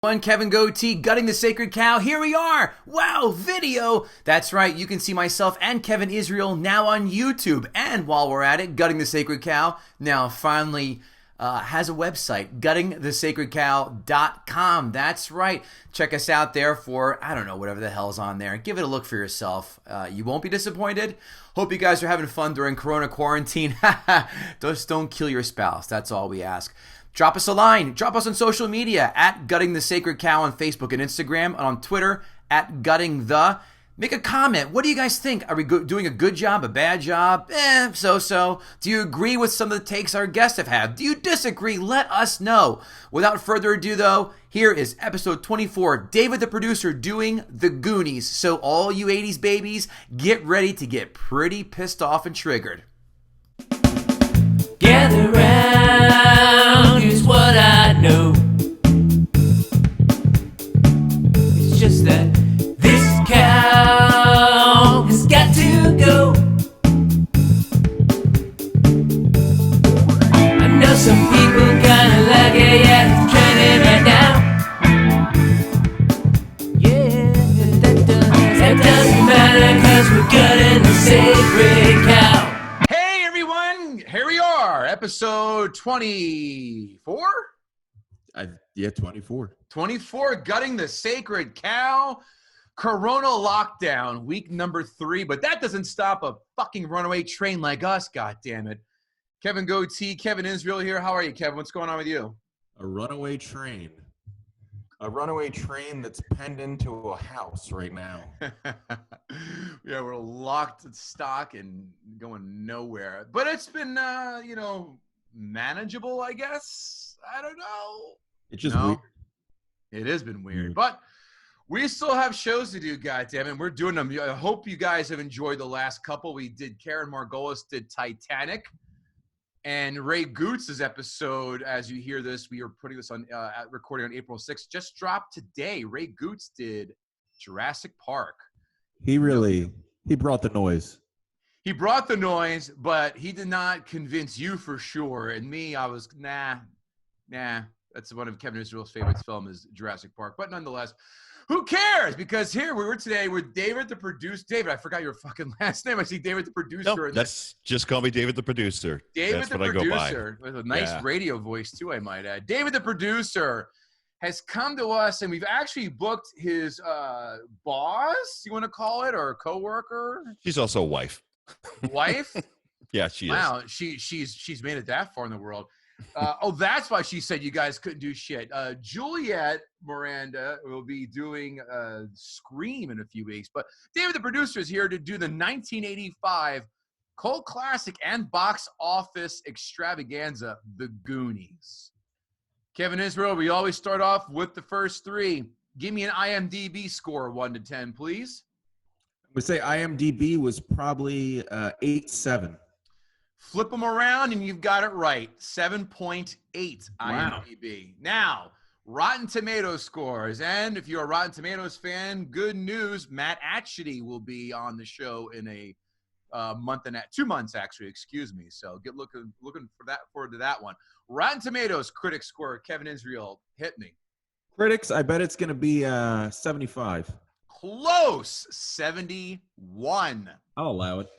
One Kevin Goatee gutting the sacred cow. Here we are. Wow, video. That's right. You can see myself and Kevin Israel now on YouTube. And while we're at it, Gutting the Sacred Cow now finally has a website, guttingthesacredcow.com. That's right. Check us out there for, I don't know, whatever the hell's on there. Give it a look for yourself. You won't be disappointed. Hope you guys are having fun during Corona quarantine. Just don't kill your spouse. That's all we ask. Drop us a line. Drop us on social media at Gutting the Sacred Cow on Facebook and Instagram, and on Twitter at Gutting the. Make a comment. What do you guys think? Are we doing a good job, a bad job? So-so. Do you agree with some of the takes our guests have had? Do you disagree? Let us know. Without further ado, though, here is episode 24, David the producer doing the Goonies. So all you 80s babies, get ready to get pretty pissed off and triggered. Gather round, here's what I know. It's just that this cow has got to go. I know some people kinda like it, yeah, it's trending right now. Yeah, that doesn't matter, 'cause we're gutting the sacred cow. Here we are, episode 24? Yeah, 24. 24, Gutting the Sacred Cow. Corona lockdown, week number 3, but that doesn't stop a fucking runaway train like us, goddammit. Kevin Goatee, Kevin Israel here. How are you, Kevin? What's going on with you? A runaway train. A runaway train that's penned into a house right now. Yeah, we're locked in stock and going nowhere. But it's been, manageable, I guess. I don't know. It's just weird. It has been weird. But we still have shows to do, goddammit. We're doing them. I hope you guys have enjoyed the last couple. We did, Karen Margolis did Titanic. And Ray Goots' episode, as you hear this, we are putting this on, recording on April 6th, just dropped today. Ray Goots did Jurassic Park. He brought the noise. He brought the noise, but he did not convince you for sure. And me, I was, nah. That's one of Kevin Israel's favorite films is Jurassic Park. But nonetheless, who cares? Because here we were today with David the producer. David, I forgot your fucking last name. I see David the producer. No, just call me David the producer. David that's the what producer, I go by. with a nice radio voice too, I might add. David the producer has come to us, and we've actually booked his boss, you want to call it, or coworker? She's also a wife. Wife? Yeah, she is. Wow, she's made it that far in the world. That's why she said you guys couldn't do shit. Juliet Miranda will be doing Scream in a few weeks. But David the producer is here to do the 1985 cult classic and box office extravaganza, The Goonies. Kevin Israel, we always start off with the first 3. Give me an IMDb score, 1 to 10, please. I would say IMDb was probably 8.7. Flip them around and you've got it right. 7.8 IMDb. Wow. Now, Rotten Tomatoes scores. And if you're a Rotten Tomatoes fan, good news, Matt Atchity will be on the show in a month and 2 months, actually, excuse me. So get looking forward to that one. Rotten Tomatoes critic score, Kevin Israel, hit me. Critics, I bet it's going to be 75. Close. 71. I'll allow it.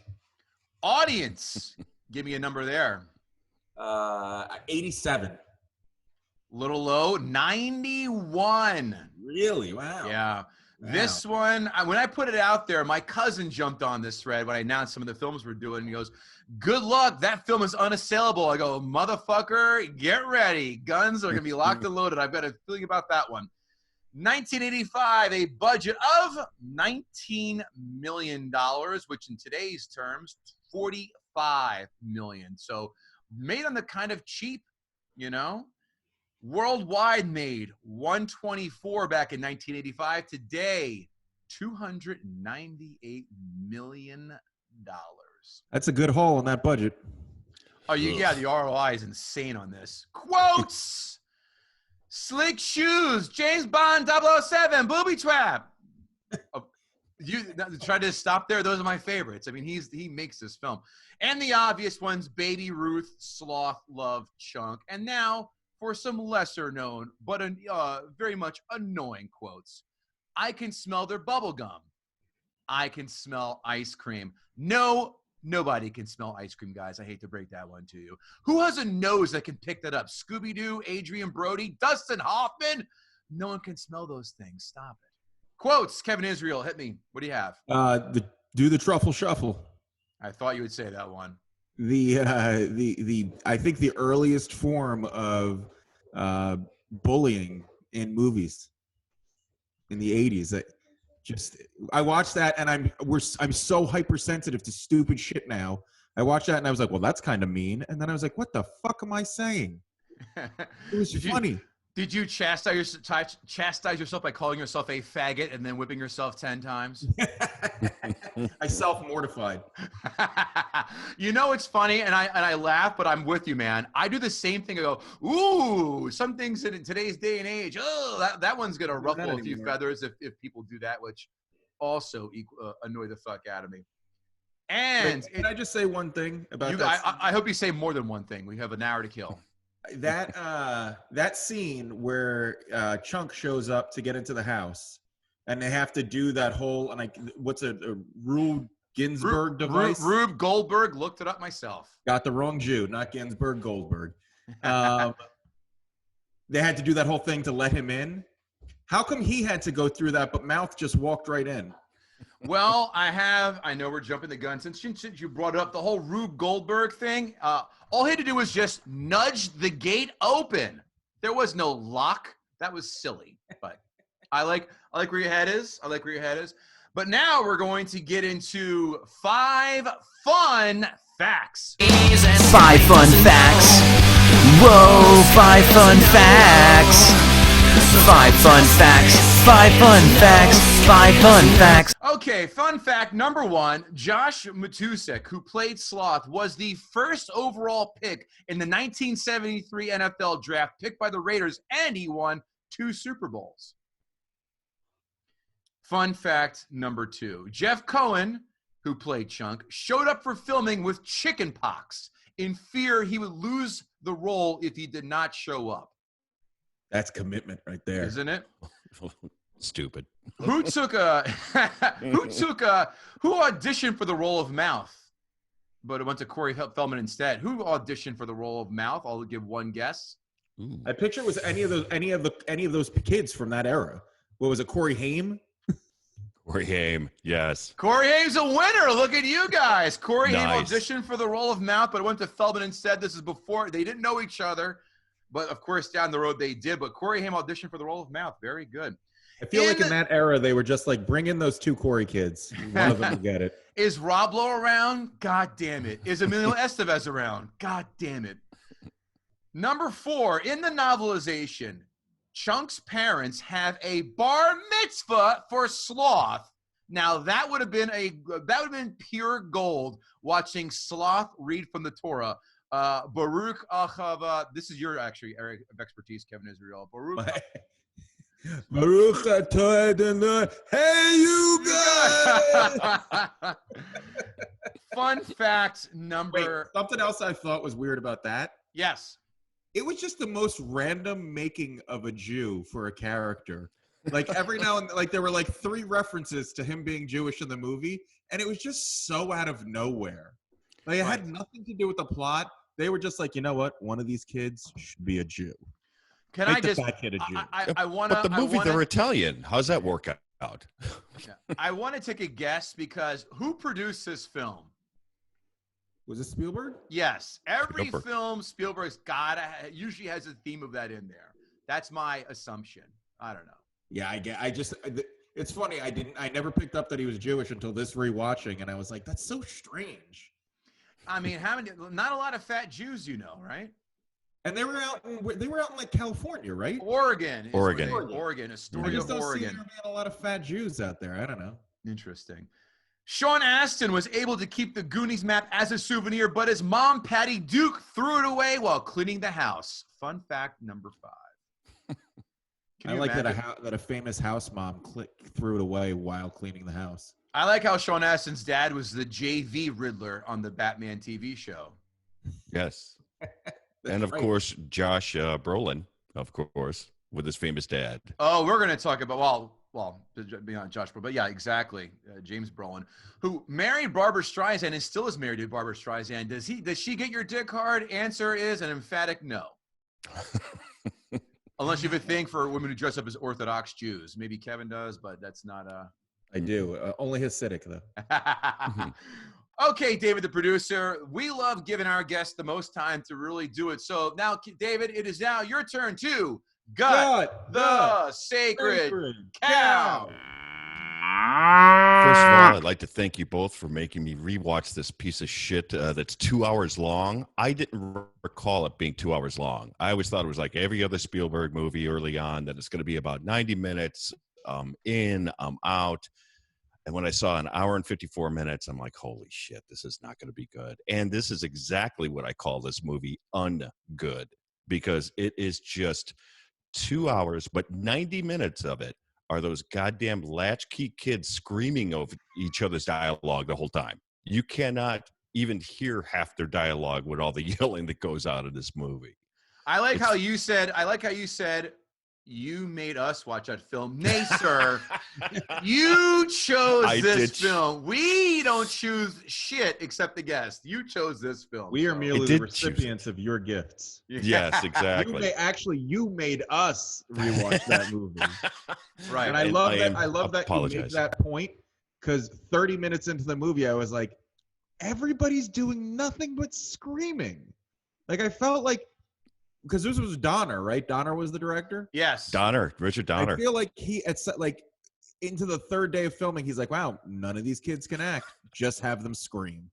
Audience. Give me a number there. 87. Little low, 91. Really? Wow. Yeah. Wow. This one, when I put it out there, my cousin jumped on this thread when I announced some of the films we're doing. He goes, good luck. That film is unassailable. I go, motherfucker, get ready. Guns are going to be locked and loaded. I've got a feeling about that one. 1985, a budget of $19 million, which in today's terms, $45 million. So made on the kind of cheap, Worldwide made $124 back in 1985. Today, $298 million. That's a good haul on that budget. Oh, yeah, the ROI is insane on this. Quotes! Slick shoes, James Bond 007, booby trap. You try to stop there. Those are my favorites. I mean, he makes this film. And the obvious ones, Baby Ruth, Sloth, Love, Chunk. And now, for some lesser known but very much annoying quotes. I can smell their bubble gum. I can smell ice cream. No, nobody can smell ice cream, guys. I hate to break that one to you. Who has a nose that can pick that up? Scooby-Doo, Adrian Brody, Dustin Hoffman? No one can smell those things. Stop it. Quotes, Kevin Israel, hit me. What do you have? Do the truffle shuffle. I thought you would say that one. I think the earliest form of bullying in movies in the 80s. I watched that and I'm so hypersensitive to stupid shit now. I watched that and I was like, well, that's kind of mean. And then I was like, what the fuck am I saying? It was funny. Did you chastise yourself by calling yourself a faggot and then whipping yourself 10 times? I self-mortified. You know, it's funny, and I laugh, but I'm with you, man. I do the same thing. I go, ooh, some things in today's day and age, oh, that one's going to ruffle a few feathers if people do that, which also annoy the fuck out of me. And can I just say one thing about that? I hope you say more than one thing. We have an hour to kill. That scene where Chunk shows up to get into the house, and they have to do that whole what's a Rube Ginsburg device? Rube Goldberg. Looked it up myself. Got the wrong Jew, not Ginsburg, Goldberg. They had to do that whole thing to let him in. How come he had to go through that, but Mouth just walked right in? Well, I know we're jumping the gun. Since you brought up the whole Rube Goldberg thing, all he had to do was just nudge the gate open. There was no lock. That was silly. But I like where your head is. But now we're going to get into 5 fun facts. 5 fun facts. Whoa, 5 fun facts. 5 fun facts. 5 fun facts. 5 fun facts. Okay, fun fact number 1, Josh Matusek, who played Sloth, was the first overall pick in the 1973 NFL draft, picked by the Raiders, and he won 2 Super Bowls. Fun fact number 2, Jeff Cohen, who played Chunk, showed up for filming with chicken pox in fear he would lose the role if he did not show up. That's commitment right there. Isn't it? Stupid. Who auditioned for the role of Mouth, but it went to Corey Feldman instead? Who auditioned for the role of Mouth? I'll give one guess. Ooh. I picture it was any of those kids from that era. What was it, Corey Haim? Corey Haim, yes. Corey Haim's a winner. Look at you guys. Corey Haim Nice. auditioned for the role of Mouth, but it went to Feldman instead. This is before they didn't know each other, but of course down the road they did. But Corey Haim auditioned for the role of Mouth. Very good. I feel like in that era, they were just like, bring in those 2 Corey kids. One of them will get it. Is Rob Lowe around? God damn it. Is Emilio Estevez around? God damn it. Number 4, in the novelization, Chunk's parents have a bar mitzvah for Sloth. Now that would have been pure gold watching Sloth read from the Torah. Baruch Achava. This is your area of expertise, Kevin Israel. Baruch atah Adonai. Hey, you guys! Fun fact number. Wait, something else I thought was weird about that. Yes. It was just the most random making of a Jew for a character. Like every now and like there were like 3 references to him being Jewish in the movie, and it was just so out of nowhere. Like it had nothing to do with the plot. They were just like, you know what? One of these kids should be a Jew. Can Make I the just? fat kid a Jew. I want to. But the movie, they're Italian. How's that work out? I want to take a guess because who produced this film? Was it Spielberg? Yes. Every Spielberg. film Spielberg's usually has a theme of that in there. That's my assumption. I don't know. Yeah, it's funny. I never picked up that he was Jewish until this rewatching, and I was like, that's so strange. I mean, not a lot of fat Jews, right? And they were out in like California, right? Oregon. Oregon. Astoria, I just don't see Oregon. there being a lot of fat Jews out there. I don't know. Interesting. Sean Astin was able to keep the Goonies map as a souvenir, but his mom, Patty Duke, threw it away while cleaning the house. Fun fact number 5. I like that a famous house mom threw it away while cleaning the house. I like how Sean Astin's dad was the JV Riddler on the Batman TV show. Yes. And of right. course, Josh Brolin, of course, with his famous dad. Oh, we're going to talk about, beyond Josh Brolin, but yeah, exactly. James Brolin, who married Barbara Streisand and still is married to Barbara Streisand. Does she get your dick hard? Answer is an emphatic no. Unless you have a thing for women who dress up as Orthodox Jews. Maybe Kevin does, but that's not I do. Only Hasidic though. Okay, David, the producer, we love giving our guests the most time to really do it. So now, David, it is now your turn to gut the sacred cow. First of all, I'd like to thank you both for making me rewatch this piece of shit that's 2 hours long. I didn't recall it being 2 hours long. I always thought it was like every other Spielberg movie early on, that it's going to be about 90 minutes, in, out. And when I saw an hour and 54 minutes, I'm like, holy shit, this is not going to be good. And this is exactly what I call this movie ungood, because it is just 2 hours, but 90 minutes of it are those goddamn latchkey kids screaming over each other's dialogue the whole time. You cannot even hear half their dialogue with all the yelling that goes out of this movie. I like how you said, you made us watch that film. Nay, sir, you chose this film. We don't choose shit except the guest. You chose this film. We are merely the recipients of your gifts. Yes, exactly. You made us rewatch that movie. Right. And I love that you made that point, because 30 minutes into the movie, I was like, everybody's doing nothing but screaming. Like, I felt like, because this was Donner, right? Donner was the director? Yes. Richard Donner. I feel like into the third day of filming, he's like, wow, none of these kids can act. Just have them scream.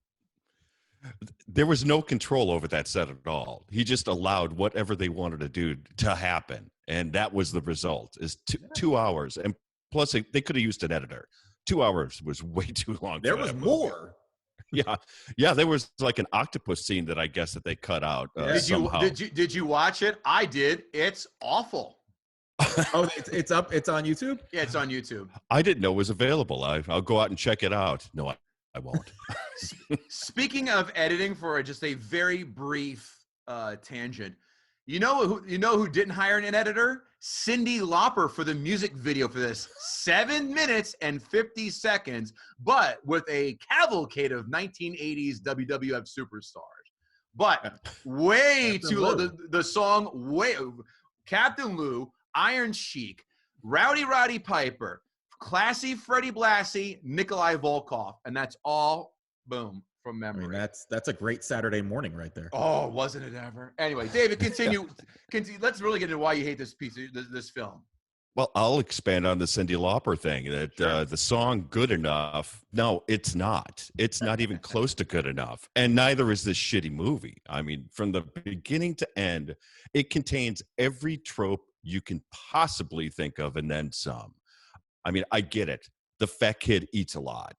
There was no control over that set at all. He just allowed whatever they wanted to do to happen. And that was the result, is 2 hours. And plus, they could have used an editor. 2 hours was way too long. There was more. Yeah. There was like an octopus scene that I guess that they cut out somehow. Did you watch it? I did. It's awful. Oh, it's up. It's on YouTube. Yeah, it's on YouTube. I didn't know it was available. I'll go out and check it out. No, I won't. Speaking of editing, for just a very brief tangent, you know who didn't hire an editor? Cyndi Lauper for the music video for this. 7 minutes and 50 seconds, but with a cavalcade of 1980s WWF superstars. But way too long. The song, Captain Lou, Iron Sheik, Rowdy Roddy Piper, Classy Freddie Blassie, Nikolai Volkov, and that's all, boom, from memory. I mean, that's a great Saturday morning right there. Oh, wasn't it ever? Anyway, David, continue. Let's really get into why you hate this this film. Well, I'll expand on the Cyndi Lauper thing. That the song "Good Enough." No, it's not. It's not even close to good enough, and neither is this shitty movie. I mean, from the beginning to end, it contains every trope you can possibly think of, and then some. I mean, I get it. The fat kid eats a lot.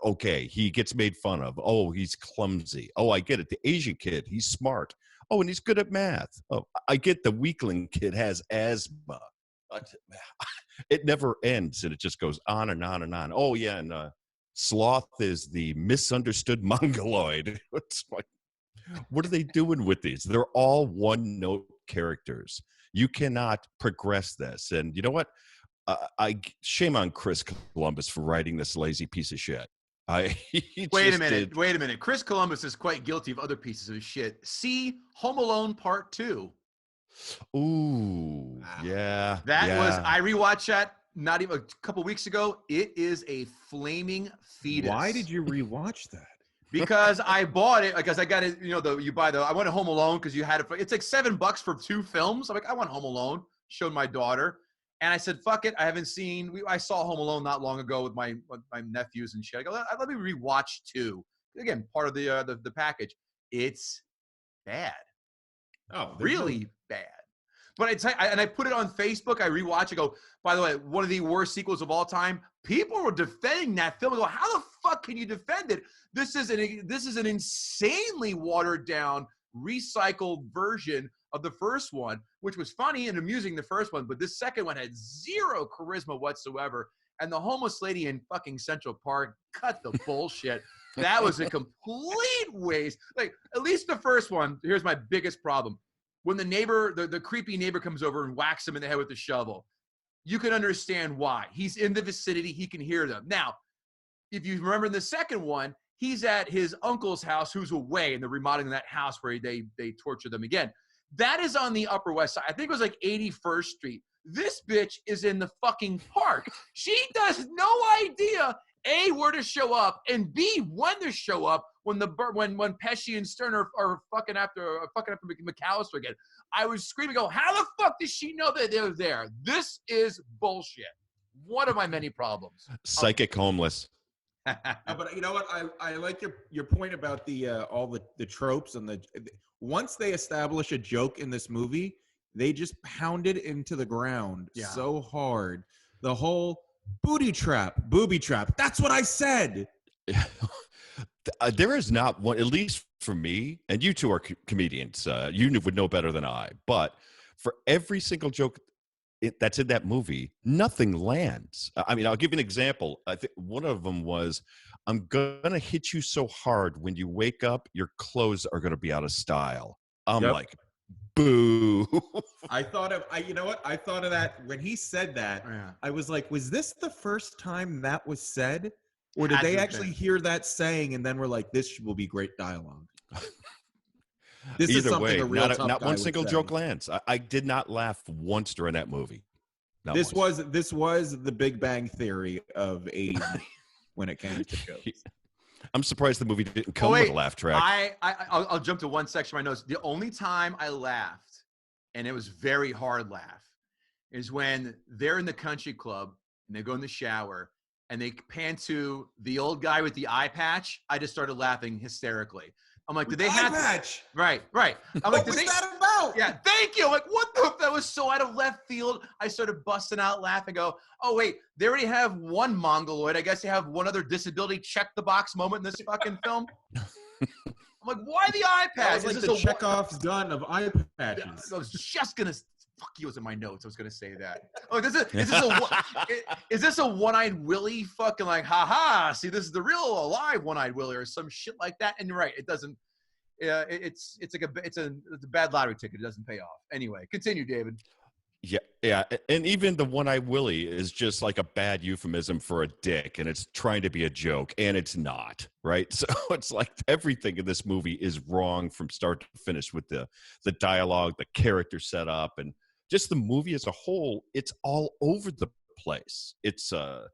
Okay, he gets made fun of. Oh, he's clumsy. Oh, I get it. The Asian kid, he's smart. Oh, and he's good at math. Oh, I get the weakling kid has asthma. It never ends, and it just goes on and on and on. Oh, yeah, and Sloth is the misunderstood mongoloid. It's like, what are they doing with these? They're all one-note characters. You cannot progress this. And you know what? I shame on Chris Columbus for writing this lazy piece of shit. Wait a minute. Chris Columbus is quite guilty of other pieces of shit. See Home Alone Part 2. Ooh, yeah. I rewatched that not even a couple weeks ago. It is a flaming fetus. Why did you rewatch that? Because I bought it, because I got it, I went to Home Alone because you had it. It's like $7 for 2 films. I'm like, I want Home Alone. Showed my daughter. And I said, fuck it. I saw Home Alone not long ago with my nephews and shit. I go, let me rewatch 2. Again, part of the package. It's bad. Oh, really bad. But I put it on Facebook. I rewatch. I go, by the way, one of the worst sequels of all time. People were defending that film. I go, how the fuck can you defend it? This is an insanely watered down, recycled version of the first one, which was funny and amusing, the first one, but this second one had zero charisma whatsoever. And the homeless lady in fucking Central Park, cut the bullshit. That was a complete waste. Like, at least the first one, here's my biggest problem. When the neighbor, the creepy neighbor comes over and whacks him in the head with the shovel, you can understand why. He's in the vicinity. He can hear them. Now, if you remember in the second one, he's at his uncle's house who's away, and they're remodeling that house where they torture them again. That is on the Upper West Side. I think it was like 81st Street. This bitch is in the fucking park. She does no idea, A, where to show up, and B, when to show up when Pesci and Stern are fucking after McAllister again. I was screaming, how the fuck does she know that they're there? This is bullshit. One of my many problems. Psychic homeless. But you know what? I like your point about all the tropes and once they establish a joke in this movie, they just pound it into the ground so hard. The whole booby trap. That's what I said. There is not one, at least for me, and you two are comedians. You would know better than I. But for every single joke that's in that movie, nothing lands. I mean, I'll give you an example. I think one of them was, I'm going to hit you so hard when you wake up, your clothes are going to be out of style. I'm like, boo. I thought of that when he said that. Yeah. I was like, was this the first time that was said? Or did they actually hear that saying and then we're like, this will be great dialogue? This Either is something way, a real tough not guy one would single say. joke lands. I did not laugh once during that movie. This was the Big Bang Theory of 80s when it came to jokes. I'm surprised the movie didn't come with a laugh track. I'll jump to one section of my notes. The only time I laughed, and it was very hard laugh, is when they're in the country club and they go in the shower and they pan to the old guy with the eye patch. I just started laughing hysterically. I'm like, did they have patch? Right. I'm What like, was that about? Yeah, thank you. I'm like, what the? That was so out of left field. I started busting out laughing. Go, oh wait, they already have one mongoloid. I guess they have one other disability check the box moment in this fucking film. I'm like, why the eye patch? That was like the Chekhov's gun of eye patches. I was just gonna. Fuck you, was in my notes. I was gonna say that. Oh, is this a one-eyed Willie fucking like, haha, see, this is the real alive one-eyed Willie or some shit like that? And you're right, it doesn't. It's a bad lottery ticket. It doesn't pay off. Anyway, continue, David. Yeah, and even the one-eyed Willie is just like a bad euphemism for a dick, and it's trying to be a joke, and it's not, right? So it's like everything in this movie is wrong from start to finish with the dialogue, the character setup, and just the movie as a whole. It's all over the place. It's a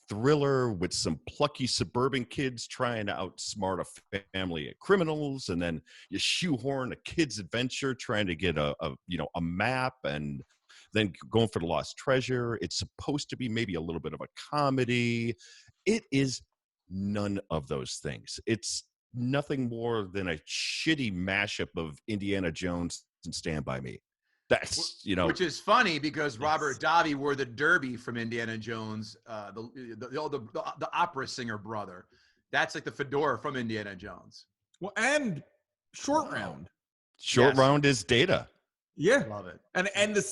thriller with some plucky suburban kids trying to outsmart a family of criminals, and then you shoehorn a kid's adventure trying to get a map, and then going for the lost treasure. It's supposed to be maybe a little bit of a comedy. It is none of those things. It's nothing more than a shitty mashup of Indiana Jones and Stand By Me. That's, which is funny because Robert Davi wore the derby from Indiana Jones, the opera singer brother. That's like the fedora from Indiana Jones. Well, and Short Round. Short Round is Data. Yeah, love it. And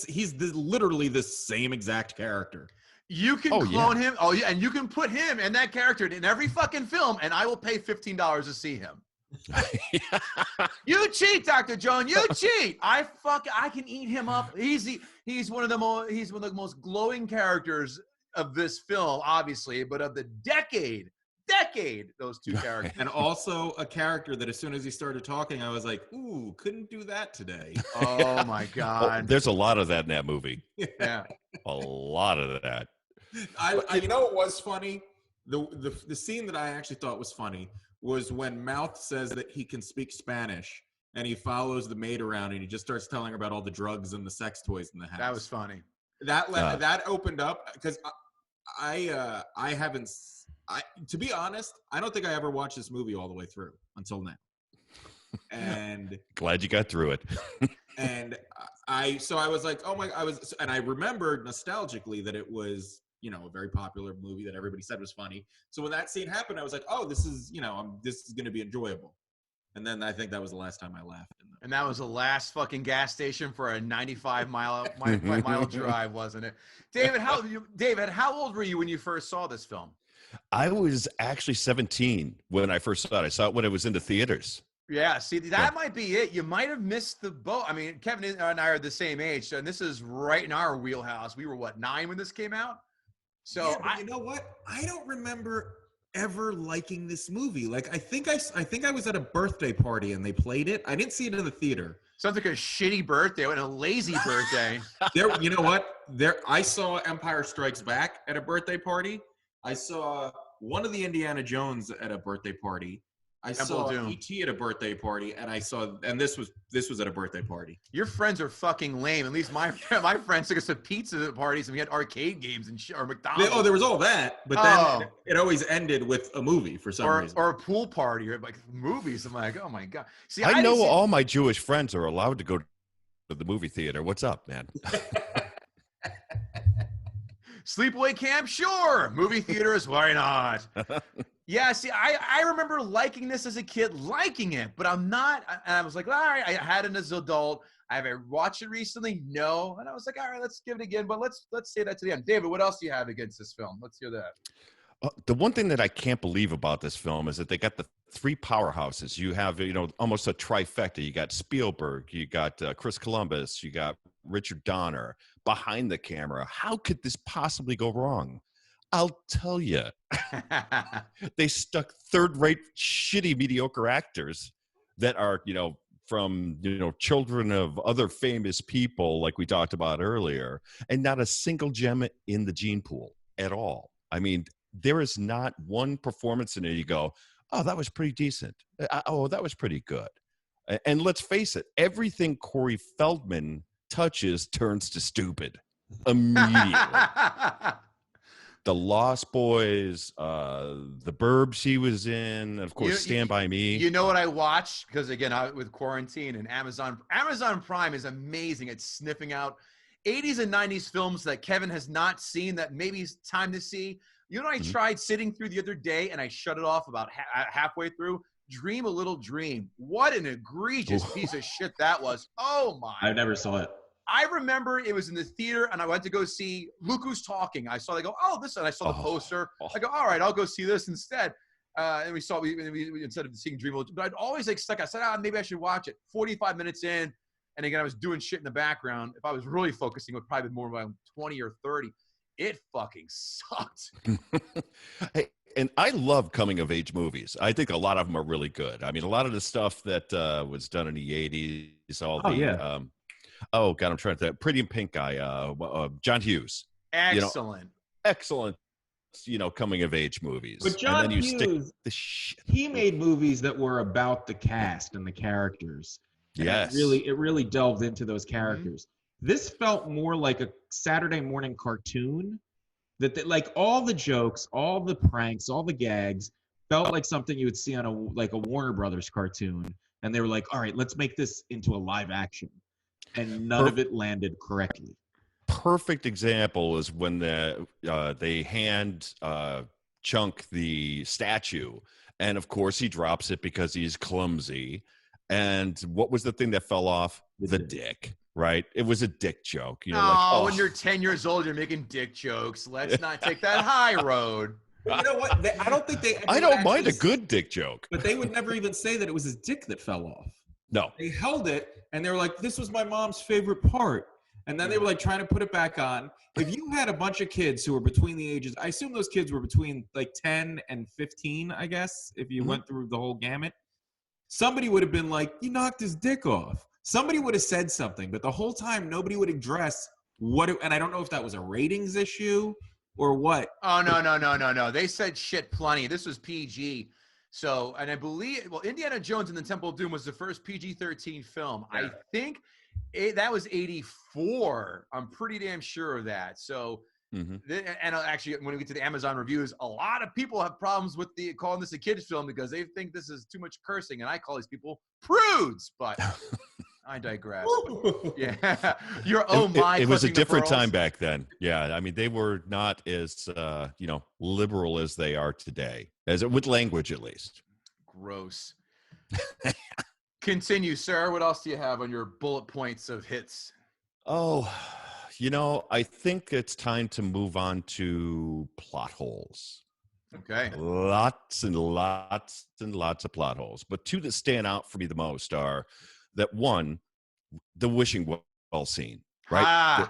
he's literally the same exact character. You can clone him. Oh yeah, and you can put him and that character in every fucking film, and I will pay $15 to see him. You cheat, Dr. Joan. You cheat. I can eat him up. He's one of the most glowing characters of this film, obviously, but of the decade, those two characters. And also a character that as soon as he started talking, I was like, ooh, couldn't do that today. Oh my God. There's a lot of that in that movie. Yeah. A lot of that. You know what was funny? The scene that I actually thought was funny was when Mouth says that he can speak Spanish and he follows the maid around and he just starts telling her about all the drugs and the sex toys in the house. That was funny. That opened up because I haven't. To be honest, I don't think I ever watched this movie all the way through until now. And glad you got through it. And I was like, and I remembered nostalgically that it was, a very popular movie that everybody said was funny. So when that scene happened, I was like, oh, this is going to be enjoyable. And then I think that was the last time I laughed. And that was the last fucking gas station for a 95-mile drive, wasn't it? David, how old were you when you first saw this film? I was actually 17 when I first saw it. I saw it when it was in the theaters. Yeah, see, that might be it. You might have missed the boat. I mean, Kevin and I are the same age, and this is right in our wheelhouse. We were, what, 9 when this came out? So Yeah, but you know what? I don't remember ever liking this movie. Like, I think I was at a birthday party and they played it. I didn't see it in the theater. sounds like a shitty birthday and a lazy birthday. There, you know what? I saw Empire Strikes Back at a birthday party. I saw one of the Indiana Jones at a birthday party. I saw E.T. at a birthday party, and this was at a birthday party. Your friends are fucking lame. At least my friends took us to pizza at parties and we had arcade games and or McDonald's. There was all that, but then it always ended with a movie for some reason. Or a pool party or like movies. I'm like, oh my God. See, I know all my Jewish friends are allowed to go to the movie theater. What's up, man? Sleepaway camp? Sure. Movie theaters? Why not? Yeah, see, I remember liking this as a kid, liking it, but I'm not. And I was like, all right, I had it as an adult. Have I watched it recently? No. And I was like, all right, let's give it again. But let's say that to the end. David, what else do you have against this film? Let's hear that. The one thing that I can't believe about this film is that they got the 3 powerhouses. You have, almost a trifecta. You got Spielberg, you got Chris Columbus, you got Richard Donner behind the camera. How could this possibly go wrong? I'll tell you. They stuck third-rate, shitty, mediocre actors that are, from, children of other famous people like we talked about earlier, and not a single gem in the gene pool at all. I mean, there is not one performance in it you go, oh, that was pretty decent. Oh, that was pretty good. And let's face it, everything Corey Feldman touches turns to stupid immediately. The Lost Boys, The Burbs he was in, and of course, Stand By Me. You know what I watched? Because again, with quarantine and Amazon Prime is amazing at sniffing out 80s and 90s films that Kevin has not seen that maybe it's time to see. You know what I tried sitting through the other day, and I shut it off about halfway through? Dream a Little Dream. What an egregious piece of shit that was. Oh, my. I never saw it. I remember it was in the theater, and I went to go see Look Who's Talking. I saw, they go, oh, this, and I saw the poster. I go, all right, I'll go see this instead. And we instead of seeing Dream a Little, but I'd always stuck. I said, maybe I should watch it. 45 minutes in, and again, I was doing shit in the background. If I was really focusing, it would probably be more like 20 or 30. It fucking sucked. Hey, and I love coming of age movies. I think a lot of them are really good. I mean, a lot of the stuff that was done in the 80s, oh God, I'm trying to think. Pretty in Pink guy, John Hughes. Excellent. Excellent, coming of age movies. But John and then Hughes, he made movies that were about the cast and the characters. Yes. It really delved into those characters. This felt more like a Saturday morning cartoon that like all the jokes, all the pranks, all the gags felt like something you would see on a Warner Brothers cartoon. And they were like, all right, let's make this into a live action. And none of it landed correctly. Perfect example is when they hand Chunk the statue. And of course he drops it because he's clumsy. And what was the thing that fell off? The dick. Right? It was a dick joke. When you're 10 years old, you're making dick jokes. Let's not take that high road. But you know what? I don't think they. I don't mind a good dick joke. But they would never even say that it was his dick that fell off. No. They held it and they were like, this was my mom's favorite part. And then they were like trying to put it back on. If you had a bunch of kids who were between the ages, I assume those kids were between like 10 and 15, I guess, if you went through the whole gamut. Somebody would have been like, you knocked his dick off. Somebody would have said something, but the whole time nobody would address and I don't know if that was a ratings issue or what. Oh, no. They said shit plenty. This was PG. So, and I believe, Indiana Jones and the Temple of Doom was the first PG-13 film. Yeah. I think that was 84. I'm pretty damn sure of that. So, and actually, when we get to the Amazon reviews, a lot of people have problems with calling this a kid's film because they think this is too much cursing. And I call these people prudes, but I digress. Yeah. It was a different time back then. Yeah. I mean, they were not as, liberal as they are today, with language at least. Gross. Continue, sir. What else do you have on your bullet points of hits? Oh, I think it's time to move on to plot holes. Okay. Lots and lots and lots of plot holes. But two that stand out for me the most are that one, the wishing well scene, right?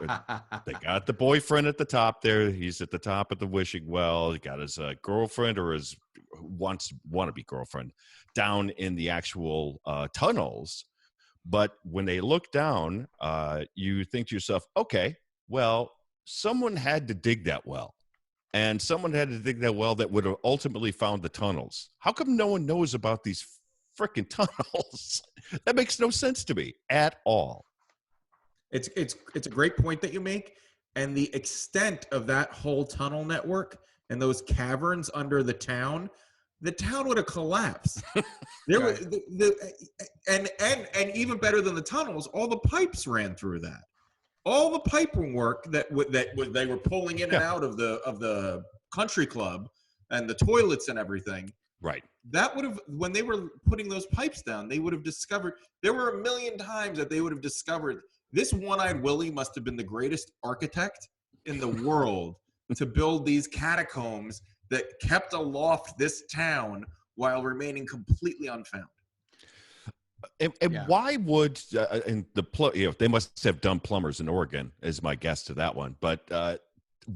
They got the boyfriend at the top there. He's at the top of the wishing well. He got his girlfriend or his wannabe girlfriend down in the actual tunnels. But when they look down, you think to yourself, okay, well, someone had to dig that well. And someone had to dig that well that would have ultimately found the tunnels. How come no one knows about these freaking tunnels? That makes no sense to me at all. It's a great point that you make, and the extent of that whole tunnel network and those caverns under the town would have collapsed. There Right. were and even better than the tunnels, all the pipes ran through that. All the pipe work that they were pulling in and out of the country club and the toilets and everything. Right. That would have, when they were putting those pipes down, they would have discovered, there were a million times that they would have discovered this one-eyed Willie must have been the greatest architect in the world to build these catacombs that kept aloft this town while remaining completely unfound. And why would they must have done plumbers in Oregon, is my guess to that one. But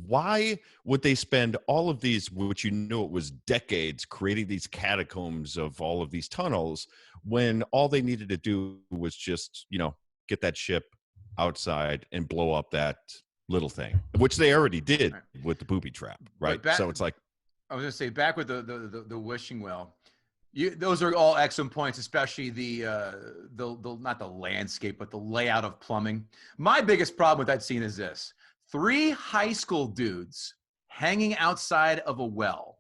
why would they spend all of these, which it was decades, creating these catacombs of all of these tunnels, when all they needed to do was just get that ship outside and blow up that little thing, which they already did with the booby trap, right? So it's like, I was going to say, back with the wishing well. Those are all excellent points, especially the not the landscape, but the layout of plumbing. My biggest problem with that scene is this: 3 high school dudes hanging outside of a well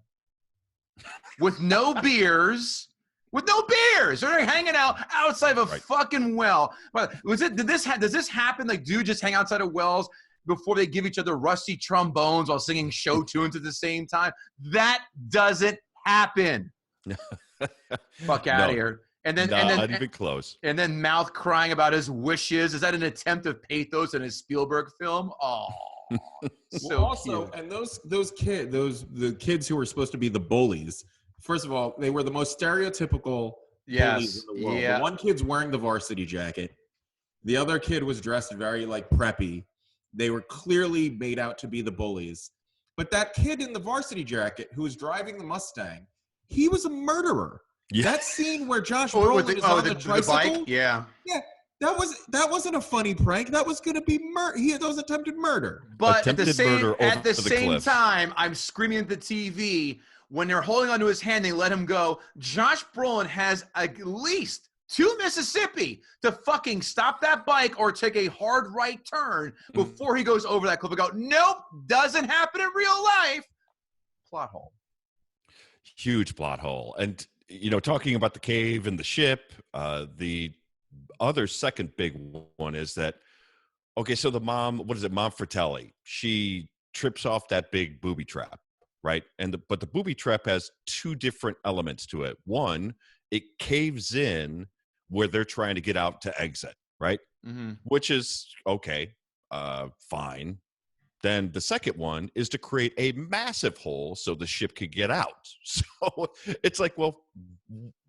with no beers. They're hanging out outside of a fucking well. But does this happen? Like, dudes just hang outside of wells before they give each other rusty trombones while singing show tunes at the same time? That doesn't happen. Fuck out of here. And then not even close. And then mouth crying about his wishes. Is that an attempt of pathos in a Spielberg film? Oh, so also cute. And the kids who were supposed to be the bullies. First of all, they were the most stereotypical bullies in the world. Yeah. The one kid's wearing the varsity jacket. The other kid was dressed very preppy. They were clearly made out to be the bullies. But that kid in the varsity jacket who was driving the Mustang, he was a murderer. Yeah. That scene where Josh Brolin is on the tricycle. Bike? Yeah. That wasn't a funny prank. That was going to be murder. That was attempted murder. But at the same time, I'm screaming at the TV when they're holding onto his hand. They let him go. Josh Brolin has at least 2 Mississippi to fucking stop that bike or take a hard right turn before he goes over that cliff and go, nope, doesn't happen in real life. Plot hole. Huge plot hole. And, talking about the cave and the ship, the other second big one is that, okay, so the mom, Mom Fratelli, she trips off that big booby trap, right? But the booby trap has 2 different elements to it. One, it caves in where they're trying to get out to exit, right? Mm-hmm. Which is okay, fine. Then the second one is to create a massive hole so the ship could get out. So it's like, well,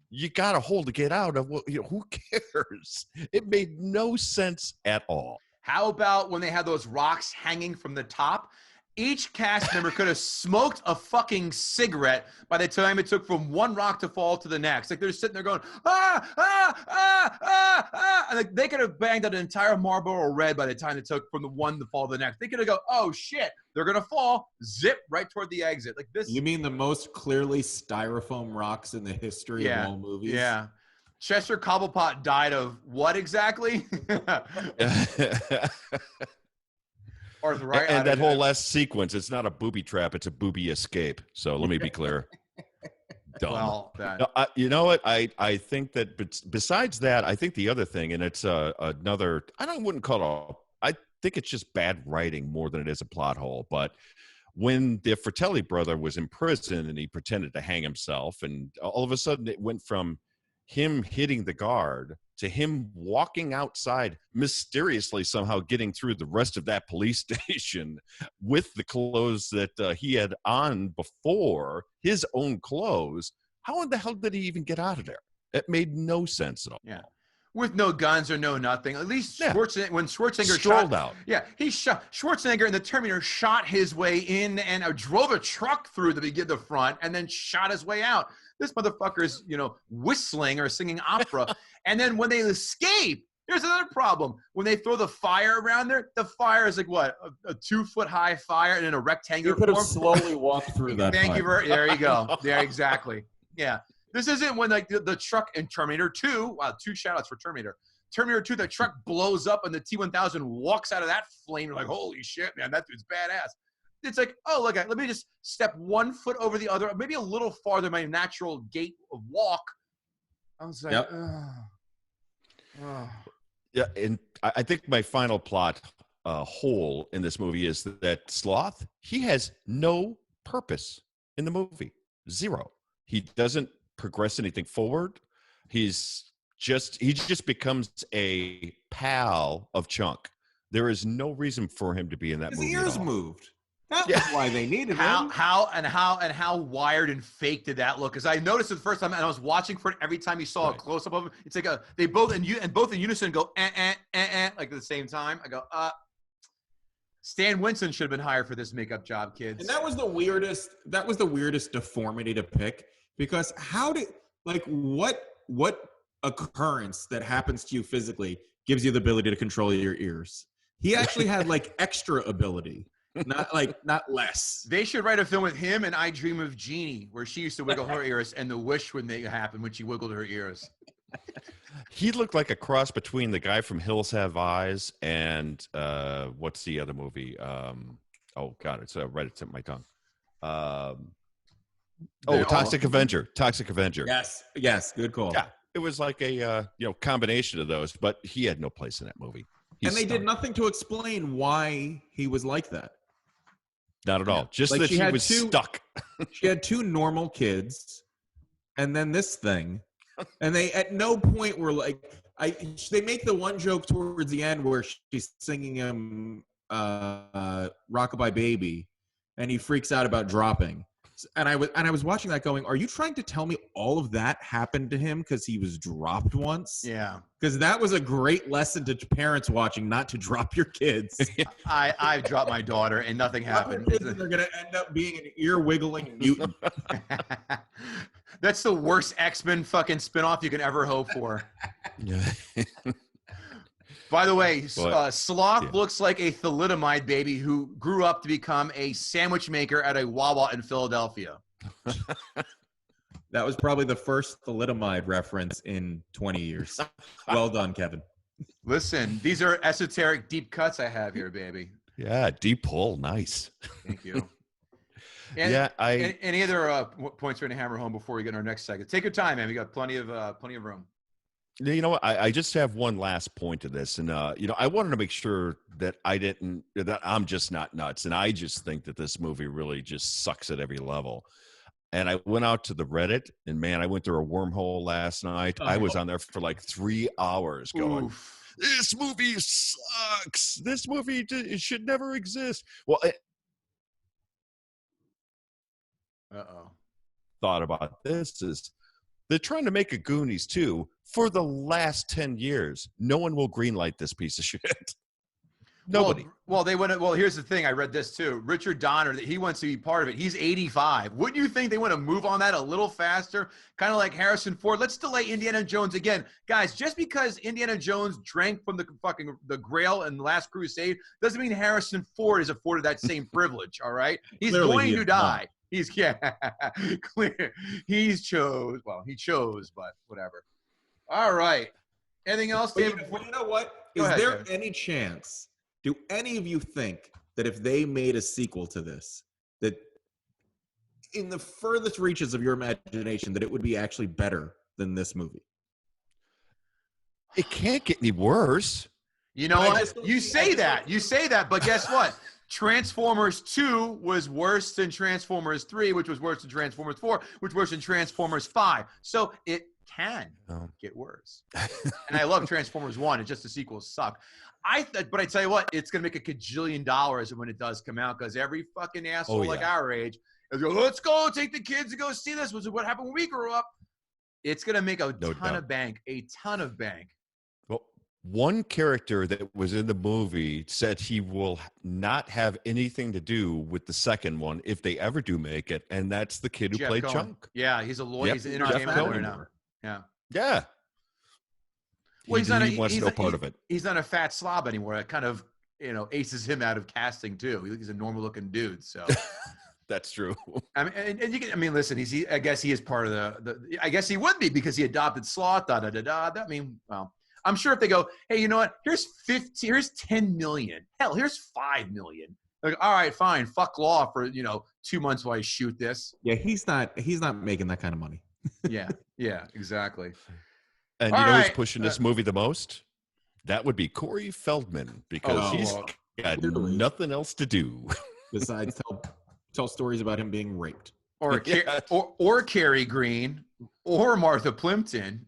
you got a hole to get out of. Well, who cares? It made no sense at all. How about when they had those rocks hanging from the top? Each cast member could have smoked a fucking cigarette by the time it took from one rock to fall to the next. Like, they're sitting there going, and like, they could have banged out an entire Marlboro Red by the time it took from the one to fall to the next. They could have go, oh shit, they're gonna fall, zip right toward the exit. Like this. You mean the most clearly styrofoam rocks in the history of all movies? Yeah. Chester Cobblepot died of what exactly? And that whole last sequence, it's not a booby trap, it's a booby escape. So let me be clear. Dumb. Well, you know what? I think that besides that, I think the other thing, and it's another, wouldn't call it, I think it's just bad writing more than it is a plot hole. But when the Fratelli brother was in prison and he pretended to hang himself, and all of a sudden it went from him hitting the guard to him walking outside, mysteriously somehow getting through the rest of that police station with the clothes that he had on before, his own clothes. How in the hell did he even get out of there? It made no sense at all. Yeah. With no guns or no nothing. At least Schwarzenegger, when Schwarzenegger strolled out. Yeah, he shot Schwarzenegger in the Terminator, shot his way in and drove a truck through the front and then shot his way out. This motherfucker's, whistling or singing opera. And then when they escape, here's another problem. When they throw the fire around there, the fire is like what? A 2-foot high fire and in a rectangular You could have form. slowly walked through that. Thank you very. There you go. Yeah, exactly. Yeah. This isn't when like the truck in Terminator 2. Wow, 2 shout-outs for Terminator. Terminator 2, the truck blows up and the T-1000 walks out of that flame. You're like, holy shit, man, that dude's badass. It's like, oh, look, let me just step 1 foot over the other, maybe a little farther my natural gait of walk. I was like, Yep. Yeah, and I think my final plot hole in this movie is that Sloth, he has no purpose in the movie. Zero. He doesn't progress anything forward. He just becomes a pal of Chunk. There is no reason for him to be in that His movie. ears at all. moved. That was why they needed him. How wired and fake did that look? Because I noticed it the first time, and I was watching for it every time you saw a close up of him. It's like they both in unison go like at the same time. I go, Stan Winston should have been hired for this makeup job, kids. And that was the weirdest. That was the weirdest deformity to pick, because what occurrence that happens to you physically gives you the ability to control your ears? He actually had like extra ability. Not less. They should write a film with him and I Dream of Jeannie, where she used to wiggle her ears and the wish would make it happen when she wiggled her ears. He looked like a cross between the guy from Hills Have Eyes and what's the other movie? Oh God, it's right at the tip of my tongue. Toxic Avenger. Toxic Avenger. Yes, good call. Yeah, it was like a combination of those, but he had no place in that movie. And they did nothing to explain why he was like that. Not at all. Just Like, that she he had was stuck. She had 2 normal kids, and then this thing, and they at no point were like, they make the one joke towards the end where she's singing him "Rockabye Baby," and he freaks out about dropping. And I was watching that going, are you trying to tell me all of that happened to him because he was dropped once? Yeah. Because that was a great lesson to parents watching, not to drop your kids. I dropped my daughter and nothing happened. They're going to end up being an ear-wiggling mutant. That's the worst X-Men fucking spinoff you can ever hope for. By the way, Sloth looks like a thalidomide baby who grew up to become a sandwich maker at a Wawa in Philadelphia. That was probably the first thalidomide reference in 20 years. Well done, Kevin. Listen, these are esoteric deep cuts I have here, baby. Yeah, deep pull. Nice. Thank you. Any other points we're going to hammer home before we get in our next segment? Take your time, man. We got plenty of room. You know what? I just have one last point to this, and I wanted to make sure that I'm just not nuts, and I just think that this movie really just sucks at every level. And I went out to the Reddit, and man, I went through a wormhole last night. I was on there for like 3 hours going, "This movie sucks. This movie it should never exist." Well, thought about this is they're trying to make a Goonies too. For the last 10 years, no one will greenlight this piece of shit. Nobody. Well, here's the thing. I read this too. Richard Donner, that he wants to be part of it. He's 85. Wouldn't you think they want to move on that a little faster? Kind of like Harrison Ford. Let's delay Indiana Jones again. Guys, just because Indiana Jones drank from the Grail in the Last Crusade doesn't mean Harrison Ford is afforded that same privilege, all right? He's going to die. Clear. He chose, but whatever. All right. Anything else, David? You know what? Is there any chance, do any of you think that if they made a sequel to this, that in the furthest reaches of your imagination, that it would be actually better than this movie? It can't get any worse. You know what? You say that, but guess what? Transformers 2 was worse than Transformers 3, which was worse than Transformers 4, which was worse than Transformers 5. So can Oh. get worse. And I love Transformers 1. It's just the sequels suck. But I tell you what, it's going to make $1 gajillion when it does come out, because every fucking asshole like our age is going, let's go take the kids to go see this, which is what happened when we grew up. It's going to make a ton of bank. Well, one character that was in the movie said he will not have anything to do with the second one if they ever do make it, and that's the kid who Jeff played Cohen. Chunk. Yeah, he's a lawyer. Yep. He's an Jeff entertainment Cohen. lawyer now. Yeah. Yeah. Well, He wants no part of it. He's not a fat slob anymore. It kind of, aces him out of casting too. He's a normal looking dude. So That's true. I mean, and you can, I mean, listen, I guess he is part of the, I guess he would be because he adopted Sloth, I mean, well, I'm sure if they go, hey, you know what? Here's 10 million. Hell, here's 5 million. Like, all right, fine. Fuck law for, 2 months while I shoot this. Yeah, he's not making that kind of money. Yeah, exactly. And All you know right. who's pushing this movie the most? That would be Corey Feldman, because he's got literally nothing else to do. Besides tell stories about him being raped. Or Yeah. or Carrie Green, or Martha Plimpton.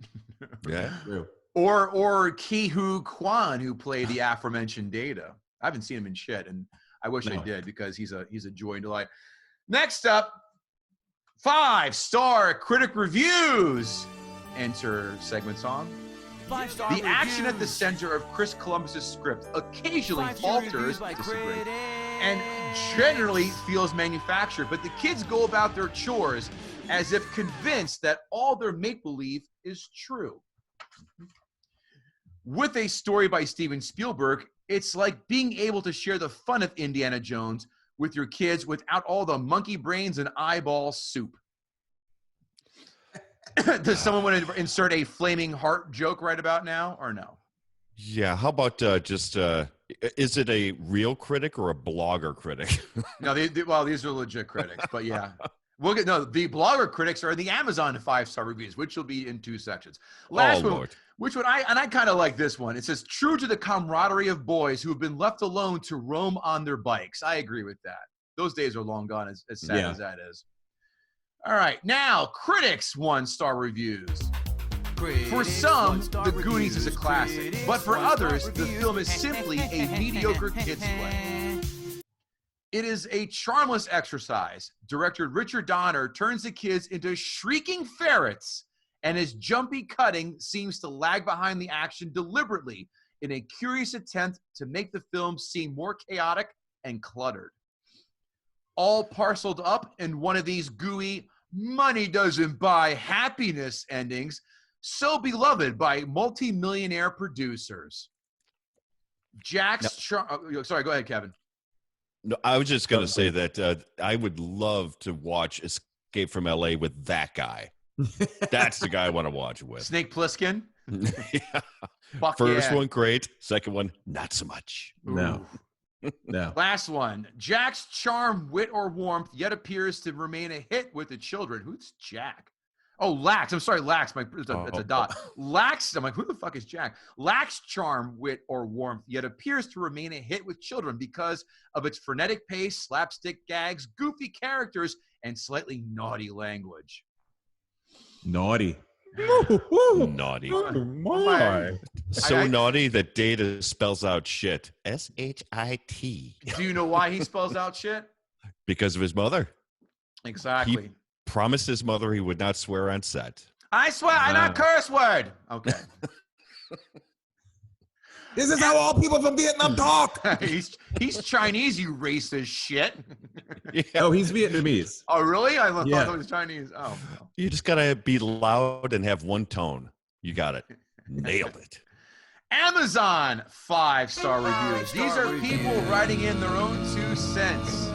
Yeah. True. Or Ki-Hu Kwan, who played the aforementioned Data. I haven't seen him in shit, and I wish I did, because he's a joy and delight. Next up, 5-star critic reviews. Enter segment song. The action at the center of Chris Columbus's script occasionally falters, disagree, and generally feels manufactured, but the kids go about their chores as if convinced that all their make-believe is true. With a story by Steven Spielberg, it's like being able to share the fun of Indiana Jones with your kids without all the monkey brains and eyeball soup. Does someone want to insert a flaming heart joke right about now, or no? Yeah. How about is it a real critic or a blogger critic? No, these are legit critics, but yeah. The blogger critics are in the Amazon 5-star reviews, which will be in 2 sections. Last one, Lord. which one I kind of like this one. It says, true to the camaraderie of boys who have been left alone to roam on their bikes. I agree with that. Those days are long gone, as sad as that is. All right, now critics 1-star reviews. For some, The Goonies is a classic, but for others, the film is simply a mediocre kid's play. It is a charmless exercise. Director Richard Donner turns the kids into shrieking ferrets, and his jumpy cutting seems to lag behind the action deliberately in a curious attempt to make the film seem more chaotic and cluttered. All parceled up in one of these gooey, money doesn't buy happiness endings, so beloved by multi-millionaire producers. Sorry, go ahead, Kevin. No, I was just going to say that I would love to watch Escape from LA with that guy. That's the guy I want to watch it with. Snake Plissken. Yeah. Fuck First yeah. one, great. Second one, not so much. No. No. Last one. Jack's charm, wit, or warmth yet appears to remain a hit with the children. Who's Jack? Oh, Lax. I'm sorry, Lax. It's a dot. Lax. I'm like, who the fuck is Jack? Lax charm, wit, or warmth yet appears to remain a hit with children because of its frenetic pace, slapstick gags, goofy characters, and slightly naughty language. Naughty. Naughty. My. So naughty that Data spells out shit. S-H-I-T. Do you know why he spells out shit? Because of his mother. Exactly. He promised his mother he would not swear on set. I swear, I not curse word. Okay. This is how all people from Vietnam talk. he's Chinese, you racist shit. Yeah. Oh, he's Vietnamese. Oh, really? I thought Yeah. it was Chinese. Oh. You just got to be loud and have one tone. You got it. Nailed it. Amazon 5-star reviews. These are people writing in their own 2 cents.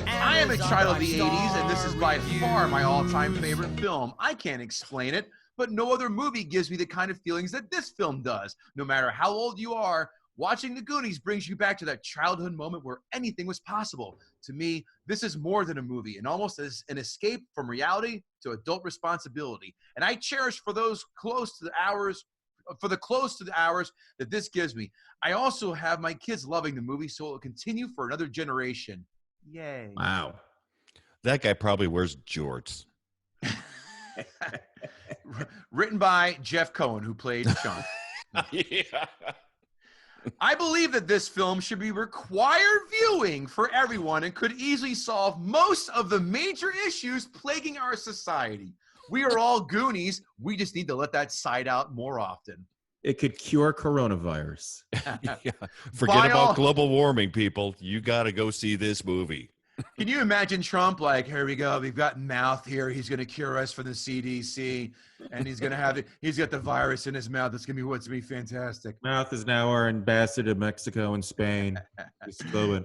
I am a child of the 80s, and this is by far my all-time favorite film. I can't explain it, but no other movie gives me the kind of feelings that this film does. No matter how old you are, watching The Goonies brings you back to that childhood moment where anything was possible. To me, this is more than a movie, and almost as an escape from reality to adult responsibility. And I cherish for the close to the hours that this gives me. I also have my kids loving the movie, so it will continue for another generation. Yay. Wow. That guy probably wears jorts. Written by Jeff Cohen, who played Chunk. Yeah. I believe that this film should be required viewing for everyone and could easily solve most of the major issues plaguing our society. We are all Goonies. We just need to let that side out more often. It could cure coronavirus. Yeah. Forget about global warming, people. You got to go see this movie. Can you imagine Trump like, here we go, we've got mouth here. He's going to cure us for the CDC, and he's going to have it. He's got the virus in his mouth. It's going to be what's going to be fantastic. Mouth is now our ambassador to Mexico and Spain. He's fluid.